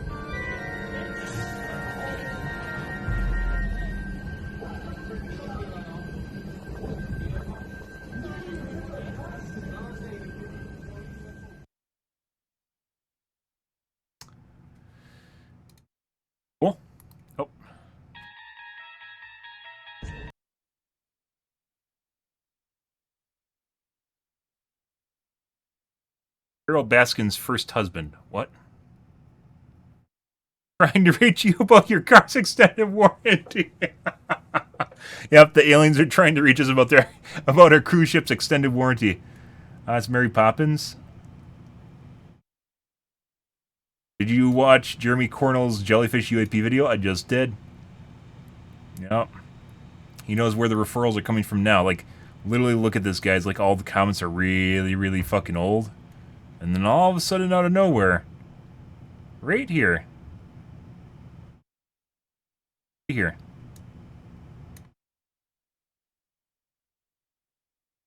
Cool. Oh. Carol Baskin's first husband. What? Trying to reach you about your car's extended warranty. Yep, the aliens are trying to reach us about our cruise ship's extended warranty. It's Mary Poppins. Did you watch Jeremy Cornell's Jellyfish UAP video? I just did. Yep. He knows where the referrals are coming from now. Like, literally look at this, guys. Like, all the comments are really, really fucking old. And then all of a sudden, out of nowhere, right here. Right here.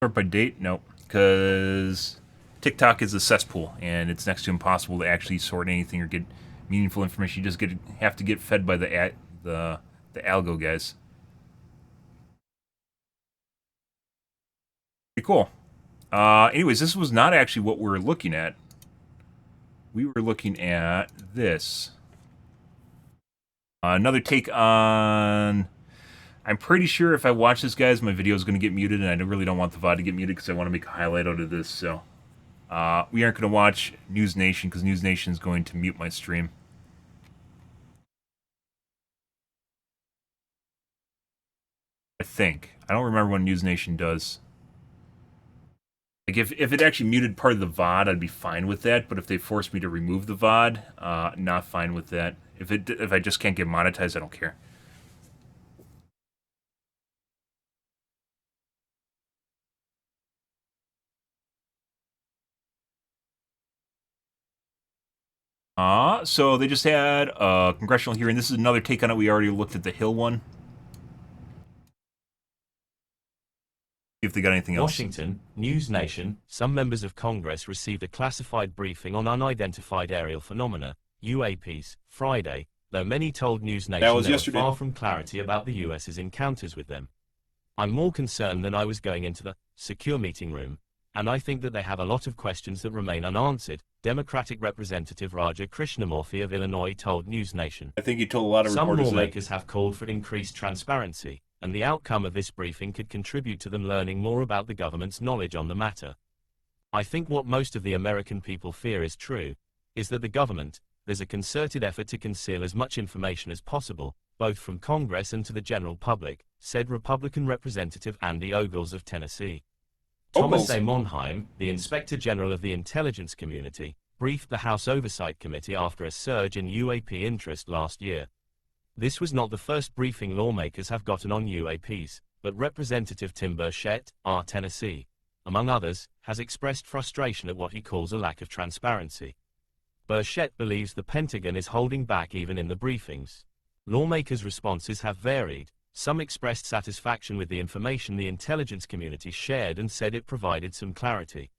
Sort by date? Nope. Because TikTok is a cesspool, and it's next to impossible to actually sort anything or get meaningful information. You just have to get fed by the algo guys. Pretty cool. Anyways, this was not actually what we were looking at. We were looking at this. Another take on... I'm pretty sure if I watch this, guys, my video is going to get muted, and I really don't want the VOD to get muted because I want to make a highlight out of this, so... we aren't going to watch News Nation because News Nation is going to mute my stream. think. I don't remember when News Nation does. Like, if it actually muted part of the VOD, I'd be fine with that. But if they force me to remove the VOD, not fine with that. If I just can't get monetized, I don't care. So they just had a congressional hearing. This is another take on it. We already looked at the Hill one. See if they got anything else.
Washington, News Nation, some members of Congress received a classified briefing on unidentified aerial phenomena, UAPs, Friday, though many told News Nation they were far from clarity about the US's encounters with them. I'm more concerned than I was going into the secure meeting room, and I think that they have a lot of questions that remain unanswered, Democratic Representative Raja Krishnamurthy of Illinois told News Nation.
I think he told a lot of reporters
some lawmakers have called for increased transparency, and the outcome of this briefing could contribute to them learning more about the government's knowledge on the matter. I think what most of the American people fear is true, is that the government, there's a concerted effort to conceal as much information as possible, both from Congress and to the general public, said Republican Representative Andy Ogles of Tennessee. Thomas A. Monheim, the Inspector General of the intelligence community, briefed the House Oversight Committee after a surge in UAP interest last year. This was not the first briefing lawmakers have gotten on UAPs, but Representative Tim Burchett, R. Tennessee, among others, has expressed frustration at what he calls a lack of transparency. Burchett believes the Pentagon is holding back even in the briefings. Lawmakers' responses have varied. Some expressed satisfaction with the information the intelligence community shared and said it provided some clarity.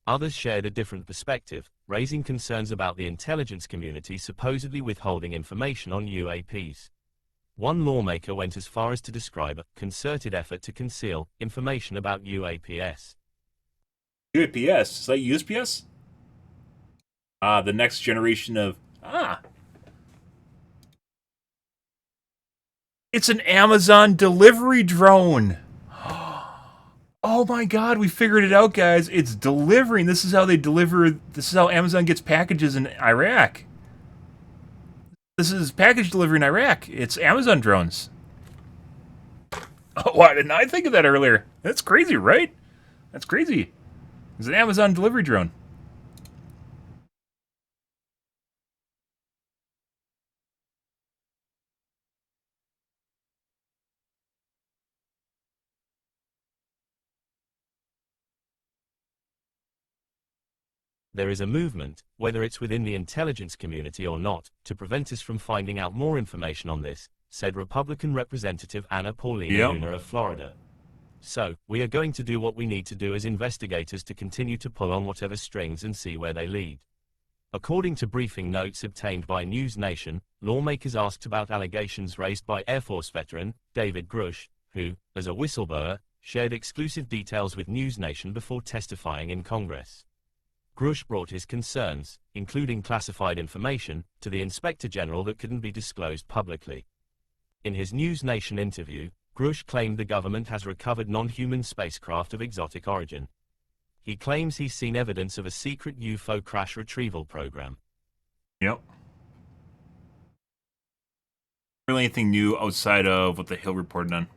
Others shared a different perspective, raising concerns about the intelligence community supposedly withholding information on UAPs. One lawmaker went as far as to describe a concerted effort to conceal information about UAPs.
UAPs? Is that USPS? The next generation of... It's an Amazon delivery drone. Oh my god, we figured it out, guys. It's delivering. This is how they deliver. This is how Amazon gets packages in Iraq. This is package delivery in Iraq. It's Amazon drones. Oh, why didn't I think of that earlier? That's crazy, right? That's crazy. It's an Amazon delivery drone.
There is a movement, whether it's within the intelligence community or not, to prevent us from finding out more information on this, said Republican Representative Anna Paulina Luna of Florida. So, we are going to do what we need to do as investigators to continue to pull on whatever strings and see where they lead. According to briefing notes obtained by News Nation, lawmakers asked about allegations raised by Air Force veteran David Grush, who, as a whistleblower, shared exclusive details with News Nation before testifying in Congress. Grush brought his concerns, including classified information, to the Inspector General that couldn't be disclosed publicly. In his News Nation interview, Grush claimed the government has recovered non-human spacecraft of exotic origin. He claims he's seen evidence of a secret UFO crash retrieval program.
Yep. Really anything new outside of what the Hill reported on?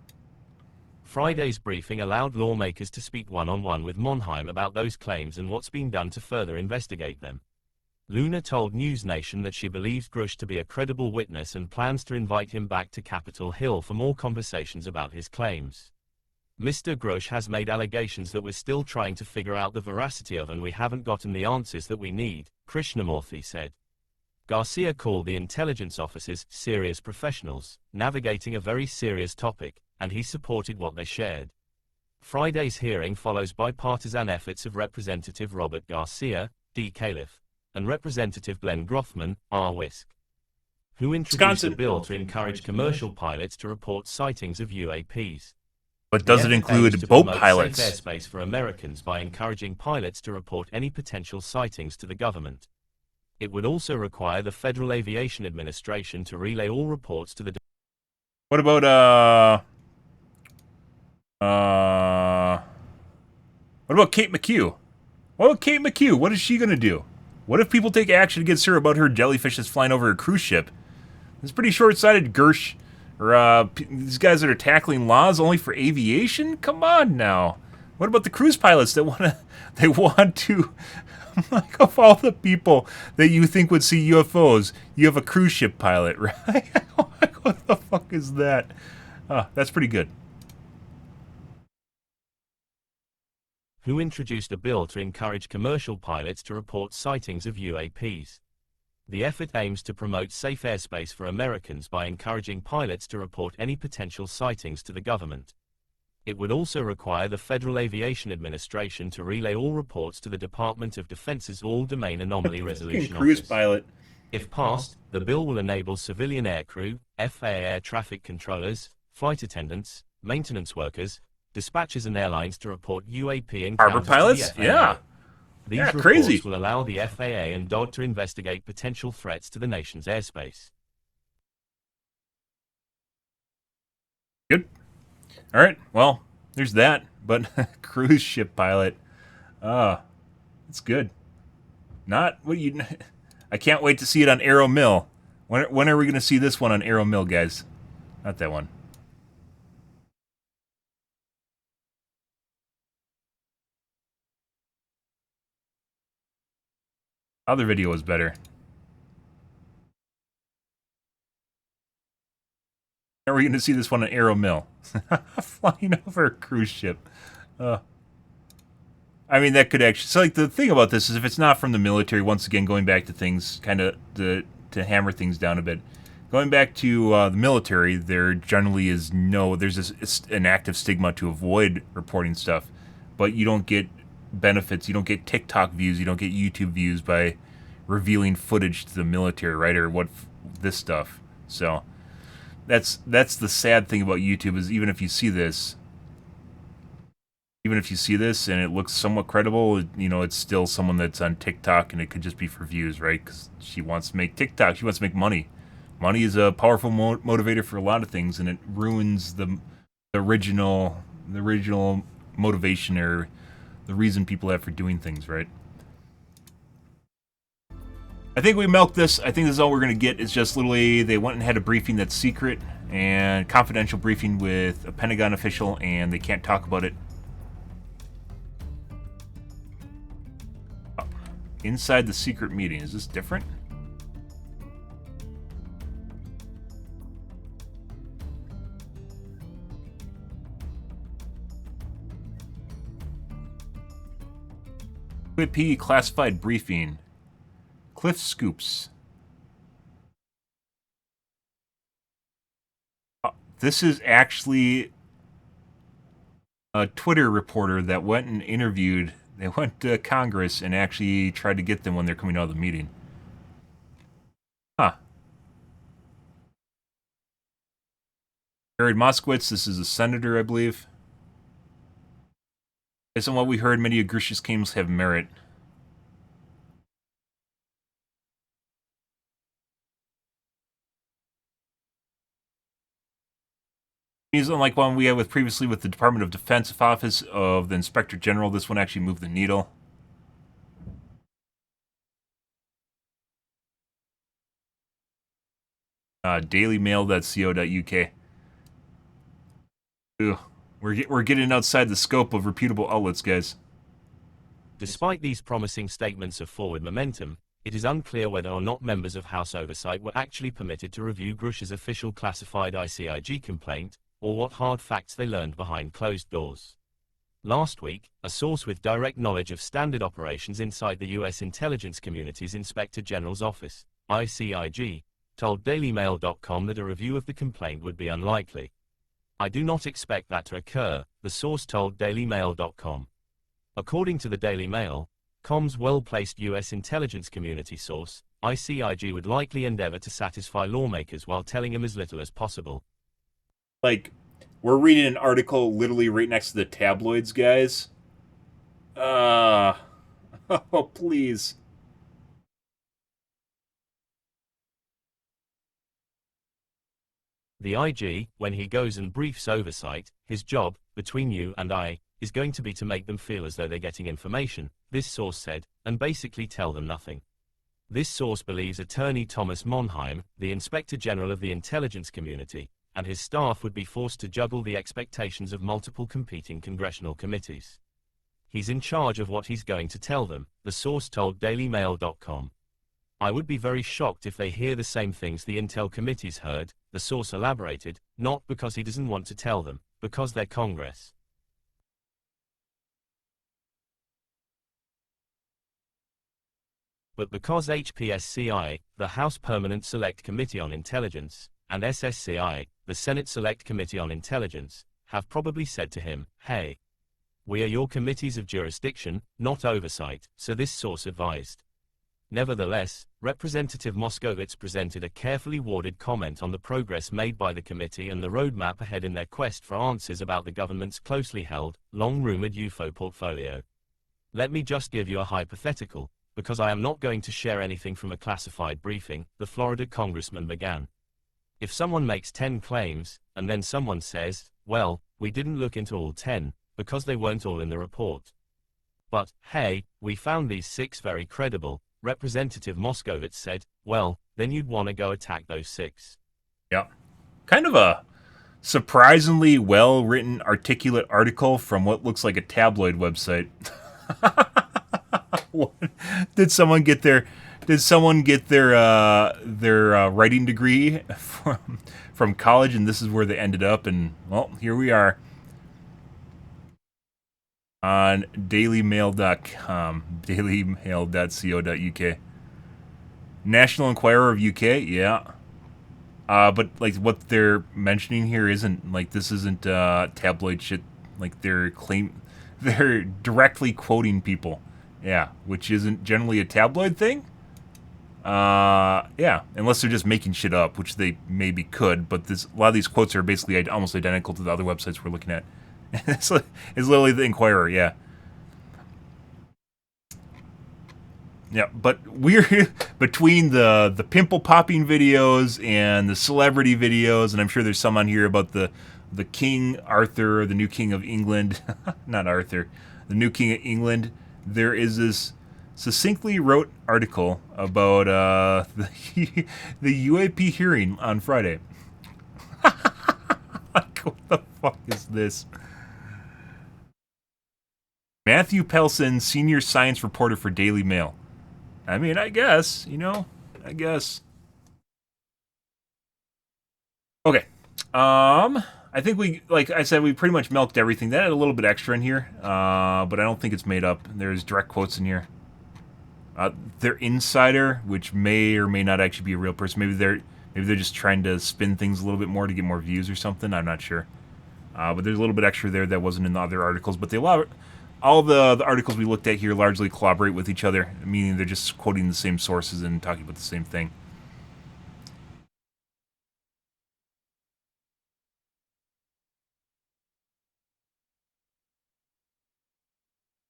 Friday's briefing allowed lawmakers to speak one-on-one with Monheim about those claims and what's been done to further investigate them. Luna told News Nation that she believes Grush to be a credible witness and plans to invite him back to Capitol Hill for more conversations about his claims. Mr. Grush has made allegations that we're still trying to figure out the veracity of and we haven't gotten the answers that we need, Krishnamurthy said. Garcia called the intelligence officers serious professionals, navigating a very serious topic, and he supported what they shared. Friday's hearing follows bipartisan efforts of Representative Robert Garcia, D. Califf, and Representative Glenn Grothman, R. Wisk, who introduced a bill to encourage commercial pilots to report sightings of UAPs.
But does it include boat pilots?
Safe airspace for Americans by encouraging pilots to report any potential sightings to the government. It would also require the Federal Aviation Administration to relay all reports to the...
What about, what about Kate McHugh? What about Kate McHugh? What is she going to do? What if people take action against her about her jellyfish that's flying over her cruise ship? It's pretty short-sighted, Gersh. Or these guys that are tackling laws only for aviation? Come on now. What about the cruise pilots that want to like, of all the people that you think would see UFOs, you have a cruise ship pilot, right? What the fuck is that? That's pretty good.
Who introduced a bill to encourage commercial pilots to report sightings of UAPs. The effort aims to promote safe airspace for Americans by encouraging pilots to report any potential sightings to the government. It would also require the Federal Aviation Administration to relay all reports to the Department of Defense's All-Domain Anomaly Resolution
Cruise
Office.
pilot.
If passed, the bill will enable civilian aircrew, FAA air traffic controllers, flight attendants, maintenance workers, dispatchers and airlines to report UAP encounters
Harbor pilots?
to the FAA.
Yeah.
These
Yeah,
reports
crazy.
will allow the FAA and DOD to investigate potential threats to the nation's airspace.
Good. All right. Well, there's that. But cruise ship pilot. It's good. Not what you. I can't wait to see it on Arrow Mill. When are we going to see this one on Arrow Mill, guys? Not that one. Other video was better. Are we going to see this one on Arrow Mill? Flying over a cruise ship. I mean, that could actually... So, like, the thing about this is if it's not from the military, once again, going back to things, kind of to hammer things down a bit. Going back to the military, there generally is no... There's an active stigma to avoid reporting stuff. But you don't get benefits. You don't get TikTok views. You don't get YouTube views by revealing footage to the military, right? Or this stuff. So... That's the sad thing about YouTube is even if you see this and it looks somewhat credible, you know, it's still someone that's on TikTok and it could just be for views, right? Because she wants to make TikTok. She wants to make money. Money is a powerful motivator for a lot of things, and it ruins the original motivation or the reason people have for doing things, right? I think we milked this. I think this is all we're going to get. It's just literally they went and had a briefing that's secret and confidential briefing with a Pentagon official, and they can't talk about it. Oh, inside the secret meeting. Is this different? UAP classified briefing. Cliff Scoops. This is actually a Twitter reporter that went and interviewed. They went to Congress and actually tried to get them when they're coming out of the meeting. Huh. Jared Moskowitz, this is a senator, I believe. Based on what we heard, many of Grish's claims have merit. He's unlike one we had with previously with the Department of Defense Office of the Inspector General. This one actually moved the needle. Dailymail.co.uk. Ugh. We're getting outside the scope of reputable outlets, guys.
Despite these promising statements of forward momentum, it is unclear whether or not members of House Oversight were actually permitted to review Grush's official classified ICIG complaint, or what hard facts they learned behind closed doors. Last week, a source with direct knowledge of standard operations inside the U.S. intelligence community's Inspector General's office, ICIG, told DailyMail.com that a review of the complaint would be unlikely. I do not expect that to occur, the source told DailyMail.com. According to the Daily Mail, com's well-placed U.S. intelligence community source, ICIG would likely endeavor to satisfy lawmakers while telling him as little as possible.
Like, we're reading an article literally right next to the tabloids, guys. Oh, please.
The IG, when he goes and briefs Oversight, his job, between you and I, is going to be to make them feel as though they're getting information, this source said, and basically tell them nothing. This source believes attorney Thomas Monheim, the Inspector General of the intelligence community, and his staff would be forced to juggle the expectations of multiple competing congressional committees. He's in charge of what he's going to tell them, the source told dailymail.com. I would be very shocked if they hear the same things the Intel committees heard, the source elaborated, not because he doesn't want to tell them, because they're Congress. But because HPSCI, the House Permanent Select Committee on Intelligence, and SSCI, the Senate Select Committee on Intelligence, have probably said to him, hey, we are your committees of jurisdiction, not oversight, so this source advised. Nevertheless, Representative Moskowitz presented a carefully worded comment on the progress made by the committee and the roadmap ahead in their quest for answers about the government's closely held, long-rumored UFO portfolio. Let me just give you a hypothetical, because I am not going to share anything from a classified briefing, the Florida congressman began. If someone makes 10 claims, and then someone says, well, we didn't look into all 10, because they weren't all in the report. But, hey, we found these 6 very credible, Representative Moskowitz said, well, then you'd want to go attack those 6.
Yeah. Kind of a surprisingly well-written, articulate article from what looks like a tabloid website. Did someone get their writing degree from college, and this is where they ended up? And well, here we are on dailymail.com, dailymail.co.uk. National Enquirer of UK, yeah. But like what they're mentioning here isn't like, this isn't tabloid shit. Like they're directly quoting people. Yeah, which isn't generally a tabloid thing. Yeah, unless they're just making shit up, which they maybe could. But a lot of these quotes are basically almost identical to the other websites we're looking at. It's literally the Inquirer, yeah. Yeah, but we're between the pimple popping videos and the celebrity videos, and I'm sure there's some on here about the King Arthur, the new King of England, not Arthur, the new King of England. There is this succinctly wrote article about the UAP hearing on Friday. Like, what the fuck is this? Matthew Pelson, senior science reporter for Daily Mail. I mean, I guess, I guess. Okay. I think like I said, we pretty much milked everything. That had a little bit extra in here, but I don't think it's made up. There's direct quotes in here. Their insider, which may or may not actually be a real person. Maybe they're just trying to spin things a little bit more to get more views or something. I'm not sure. But there's a little bit extra there that wasn't in the other articles. But all the articles we looked at here largely collaborate with each other, meaning they're just quoting the same sources and talking about the same thing.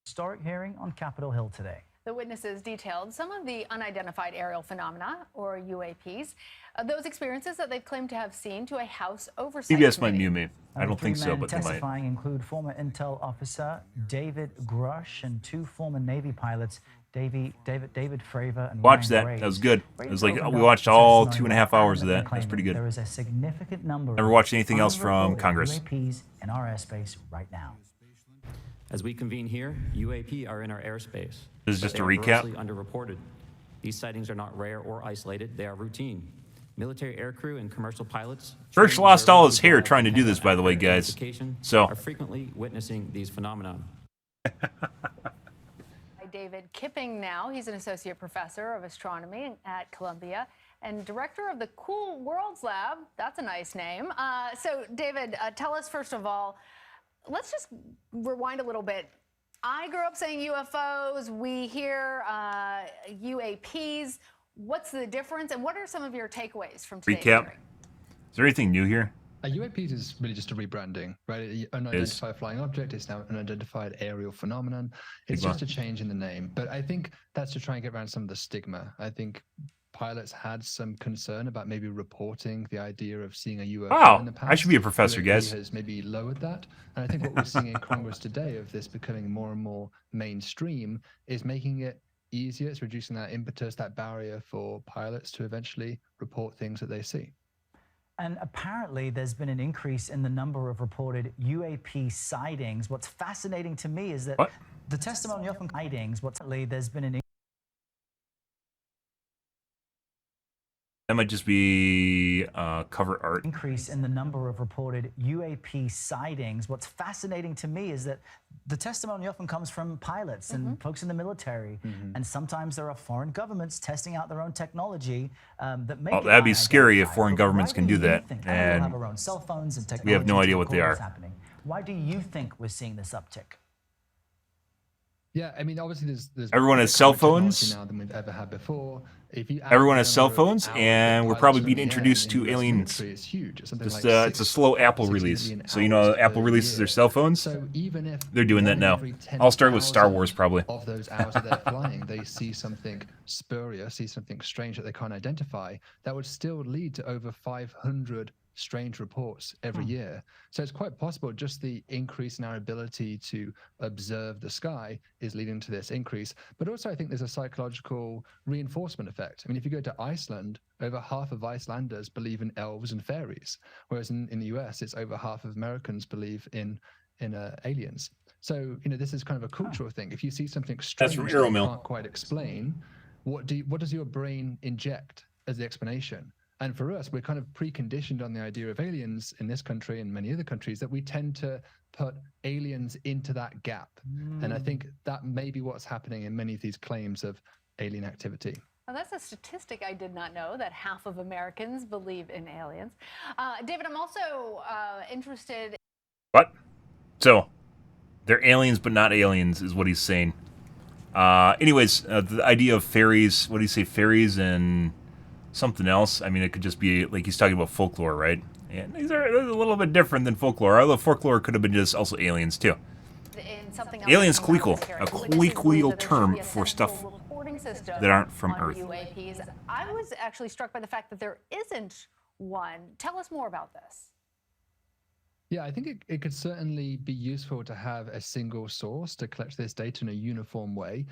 Historic hearing on Capitol Hill today.
The witnesses detailed some of the unidentified aerial phenomena, or UAPs, those experiences that they've claimed to have seen to a House oversight
CBS
committee.
might mute me. I don't think so, but they might.
Testifying include former Intel officer David Grush and 2 former Navy pilots, David Fravor and
Watch
Ryan
that.
Graves.
That was good. It was like we watched all 2.5 hours of that. That's pretty good.
There is a significant number.
Never watched anything else from Congress.
UAPs in our airspace right now.
As we convene here, UAP are in our airspace.
This is just a
They are
recap.
grossly underreported. These sightings are not rare or isolated. They are routine. Military aircrew and commercial pilots.
Birch lost all his hair trying to do this, by the way, guys. So
are frequently witnessing these phenomena.
David Kipping now. He's an associate professor of astronomy at Columbia and director of the Cool Worlds Lab. That's a nice name. So, David, tell us, first of all, let's just rewind a little bit. I grew up saying UFOs. We hear UAPs. What's the difference, and what are some of your takeaways from today's
recap.
hearing?
Is there anything new here?
UAPs is really just a rebranding, right? An unidentified flying object is now an unidentified aerial phenomenon. It's just a change in the name. But I think that's to try and get around some of the stigma. I think pilots had some concern about maybe reporting the idea of seeing a UFO in the past.
I should be a professor,
UAP
guys.
has maybe lowered that. And I think what we're seeing in Congress today of this becoming more and more mainstream is making it easier. It's reducing that impetus, that barrier for pilots to eventually report things that they see.
And apparently there's been an increase in the number of reported UAP sightings. What's fascinating to me is that the testimony often sightings, there's been an
That might just be cover art.
increase in the number of reported UAP sightings. What's fascinating to me is that the testimony often comes from pilots and folks in the military, and sometimes there are foreign governments testing out their own technology that make it
That'd be scary if foreign
unidentified.
governments can do that,
And
and
we'll have our own cell phones and technology
we have no idea
to
what they
record
are.
what's happening. Why do you think we're seeing this uptick?
Yeah, I mean, obviously, there's
Everyone has cell phones
now than we've ever had before. If you
Everyone has cell phones, and we're probably being introduced to aliens.
It's huge. It's something
Just,
like
it's a slow Apple release. So, you know, Apple releases their cell phones.
So even if
they're doing that now. I'll start with Star Wars, probably.
Of those hours that they're flying, they see something spurious, see something strange that they can't identify, that would still lead to over 500 strange reports every year. So it's quite possible just the increase in our ability to observe the sky is leading to this increase. But also I think there's a psychological reinforcement effect. I mean, if you go to Iceland, over half of Icelanders believe in elves and fairies, whereas in the US, it's over half of Americans believe in aliens. So, you know, this is kind of a cultural thing. If you see something strange that you can't quite explain, what does your brain inject as the explanation? And for us, we're kind of preconditioned on the idea of aliens in this country and many other countries that we tend to put aliens into that gap. And I think that may be what's happening in many of these claims of alien activity.
Well, that's a statistic I did not know, that half of Americans believe in aliens. David, I'm also interested.
What? So, they're aliens but not aliens is what he's saying. Anyways, the idea of fairies, what do you say, fairies and something else? I mean, it could just be, like, he's talking about folklore, right? And these are a little bit different than folklore, although folklore could have been just also aliens, too. Aliens colloquial, a colloquial term for stuff that aren't from Earth.
UAPs. I was actually struck by the fact that there isn't one. Tell us more about this.
Yeah, I think it could certainly be useful to have a single source to collect this data in a uniform way.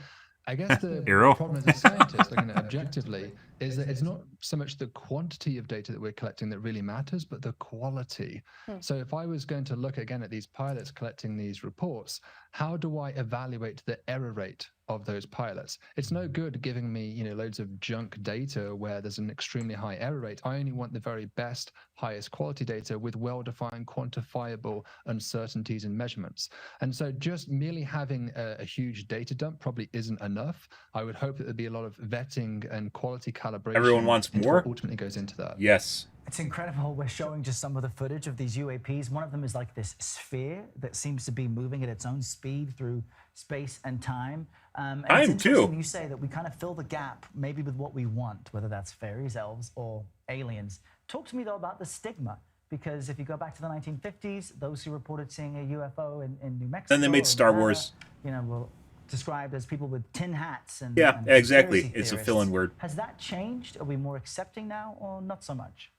I guess the problem as a scientist, looking at it objectively, is that it's not so much the quantity of data that we're collecting that really matters, but the quality. So if I was going to look again at these pilots collecting these reports, how do I evaluate the error rate of those pilots? It's no good giving me, you know, loads of junk data where there's an extremely high error rate. I only want the very best, highest quality data with well-defined, quantifiable uncertainties and measurements. And so just merely having a huge data dump probably isn't enough. I would hope that there'd be a lot of vetting and quality calibration.
Everyone wants more?
What ultimately goes into that.
Yes.
It's incredible. We're showing just some of the footage of these UAPs. One of them is like this sphere that seems to be moving at its own speed through space and time. And it's interesting you say that we kind of fill the gap maybe with what we want, whether that's fairies, elves, or aliens. Talk to me, though, about the stigma. Because if you go back to the 1950s, those who reported seeing a UFO in New Mexico...
Then they made Star Wars.
You know, were described as people with tin hats. And
yeah, exactly. It's a fill-in word.
Has that changed? Are we more accepting now, or not so much?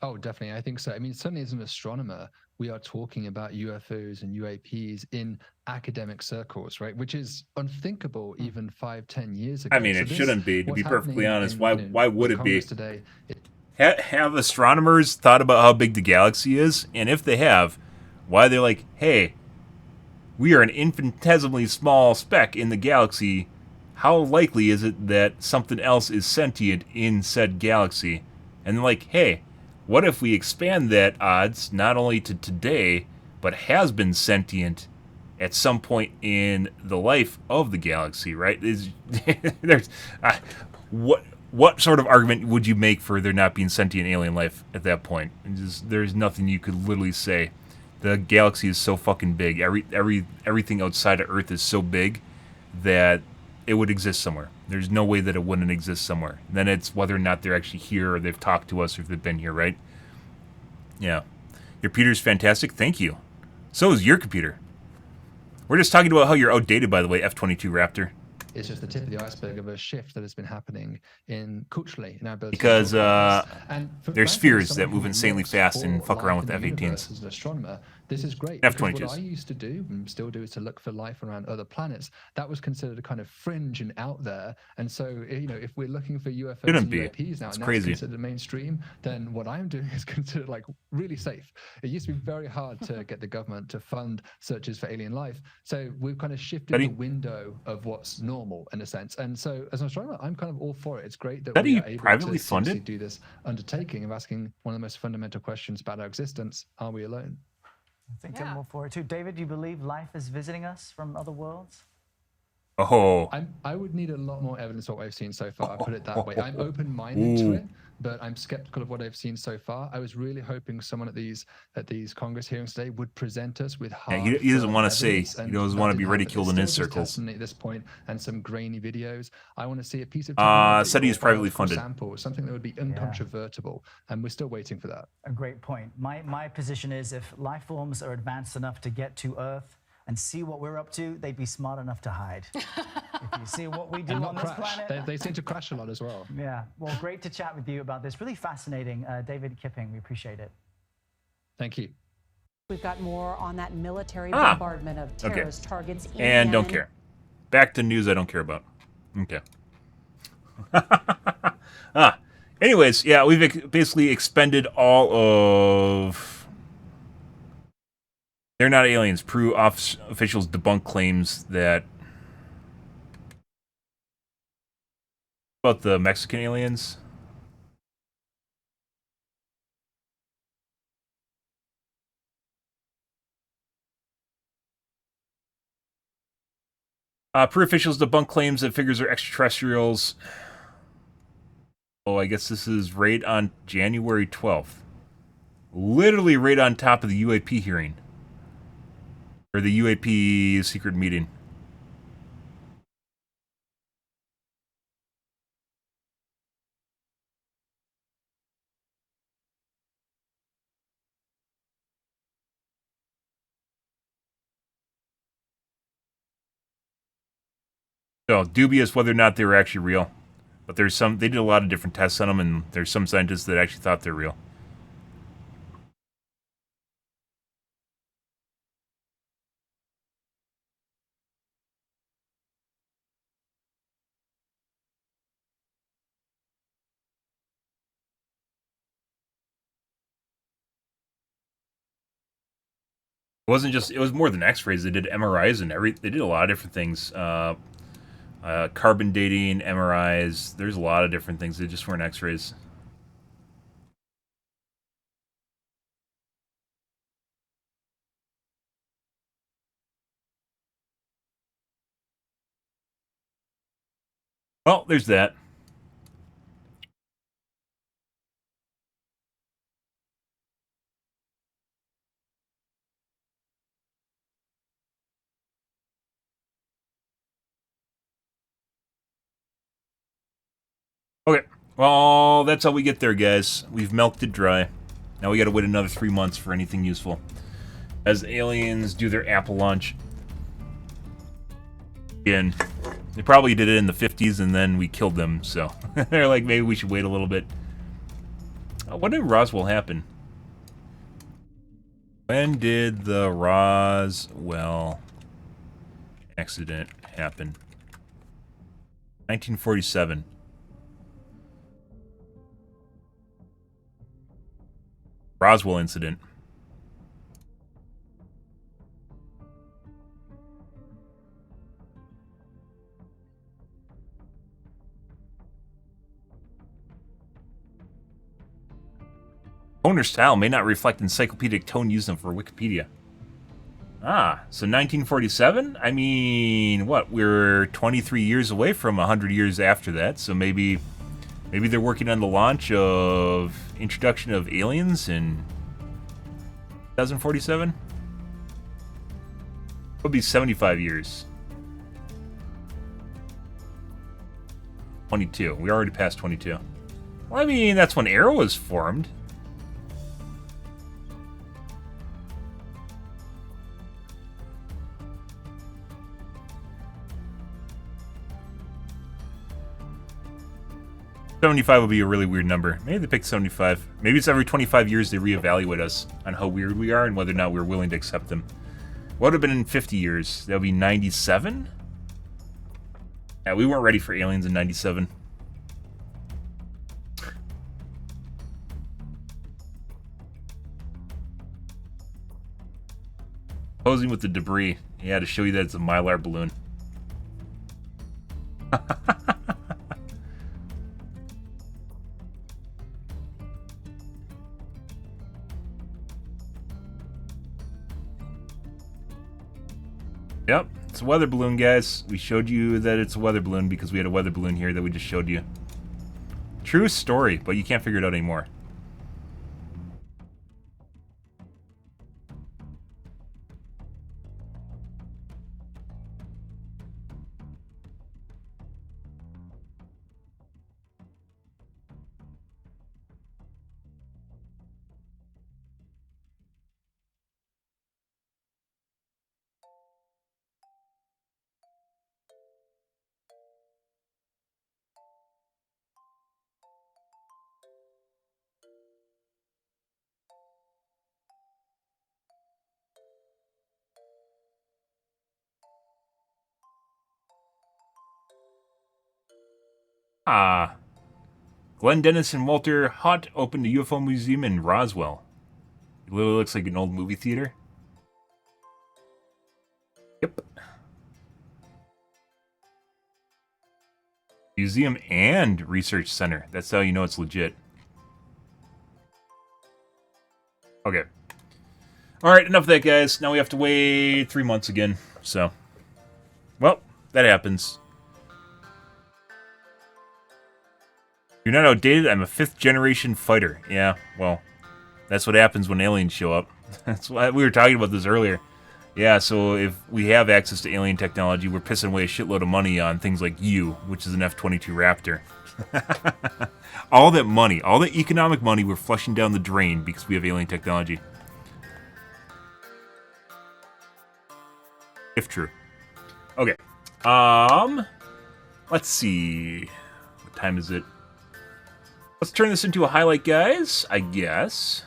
Oh, definitely. I think so. I mean, certainly as an astronomer, we are talking about UFOs and UAPs in academic circles, right? Which is unthinkable even 5-10 years ago.
I mean, it shouldn't be, to be perfectly honest. Why would it be?
Today,
have astronomers thought about how big the galaxy is? And if they have, why are they like, hey, we are an infinitesimally small speck in the galaxy. How likely is it that something else is sentient in said galaxy? And they're like, hey, what if we expand that odds not only to today, but has been sentient at some point in the life of the galaxy, right? There's what sort of argument would you make for there not being sentient alien life at that point? There's nothing you could literally say. The galaxy is so fucking big. Everything outside of Earth is so big that it would exist somewhere. There's no way that it wouldn't exist somewhere. Then it's whether or not they're actually here or they've talked to us or if they've been here, right? Yeah. Your computer's fantastic. Thank you. So is your computer. We're just talking about how you're outdated, by the way, F-22 Raptor.
is just the tip of the iceberg of a shift that has been happening culturally in our ability.
Because there's spheres that move insanely fast and fuck around with F-18s.
As an astronomer, this is great.
F-22s.
What I used to do, and still do, is to look for life around other planets. That was considered a kind of fringe and out there. And so, if we're looking for UFOs and UAPs now, and that's considered mainstream, then what I'm doing is considered like really safe. It used to be very hard to get the government to fund searches for alien life. So we've kind of shifted the window of what's normal in a sense. And so as an astronomer, I'm kind of all for it. It's great that we are able to do this undertaking of asking one of the most fundamental questions about our existence. Are we alone?
I think I'm all for it too. David, do you believe life is visiting us from other worlds?
Oh.
I would need a lot more evidence of what I've seen so far. I put it that way. I'm open-minded to it, but I'm skeptical of what I've seen so far. I was really hoping someone at these Congress hearings today would present us with hard.
Yeah, he doesn't want to say. He doesn't want to be ridiculed in his circles.
At this point, and some grainy videos. I want to see a piece of
said he's privately funded.
Sample, something that would be uncontrovertible, and we're still waiting for that.
A great point. My position is, if life forms are advanced enough to get to Earth and see what we're up to, they'd be smart enough to hide. If you see what we do on this planet.
They seem to crash a lot as well.
Yeah. Well, great to chat with you about this. Really fascinating. David Kipping, we appreciate it.
Thank you.
We've got more on that military bombardment of terrorist targets.
And don't care. Back to news I don't care about. Okay. Anyways, yeah, we've basically expended all of... They're not aliens. Peru officials debunk claims that... About the Mexican aliens? Peru officials debunk claims that figures are extraterrestrials. Oh, I guess this is right on January 12th. Literally right on top of the UAP hearing. Or the UAP secret meeting. So, dubious whether or not they were actually real. But they did a lot of different tests on them, and there's some scientists that actually thought they're real. It wasn't just, it was more than x-rays. They did MRIs and they did a lot of different things. Carbon dating, MRIs, there's a lot of different things. They just weren't x-rays. Well, there's that. Okay, well, that's how we get there, guys. We've milked it dry. Now we gotta wait another 3 months for anything useful. As aliens do their Apple launch. Again, they probably did it in the 50s and then we killed them, so they're like, maybe we should wait a little bit. When did Roswell happen? When did the Roswell accident happen? 1947. Roswell incident. Owner's style may not reflect encyclopedic tone used for Wikipedia. Ah, so 1947? I mean, what? We're 23 years away from 100 years after that, so maybe they're working on the launch of introduction of aliens in 2047? Would be 75 years. 22. We already passed 22. Well, I mean, that's when Arrow was formed. 75 would be a really weird number. Maybe they picked 75. Maybe it's every 25 years they reevaluate us on how weird we are and whether or not we're willing to accept them. What would have been in 50 years? That would be 97? Yeah, we weren't ready for aliens in 97. Posing with the debris. Yeah, to show you that it's a Mylar balloon. Yep, it's a weather balloon, guys. We showed you that it's a weather balloon because we had a weather balloon here that we just showed you. True story, but you can't figure it out anymore. Glenn Dennis and Walter Hutt opened a UFO museum in Roswell. It literally looks like an old movie theater. Yep. Museum and research center. That's how you know it's legit. Okay. Alright, enough of that, guys. Now we have to wait 3 months again. So, well, that happens. You're not outdated? I'm a 5th generation fighter. Yeah, well, that's what happens when aliens show up. That's why we were talking about this earlier. Yeah, so if we have access to alien technology, we're pissing away a shitload of money on things like you, which is an F-22 Raptor. All that money, all the economic money, we're flushing down the drain because we have alien technology. If true. Okay. Let's see. What time is it? Let's turn this into a highlight, guys, I guess.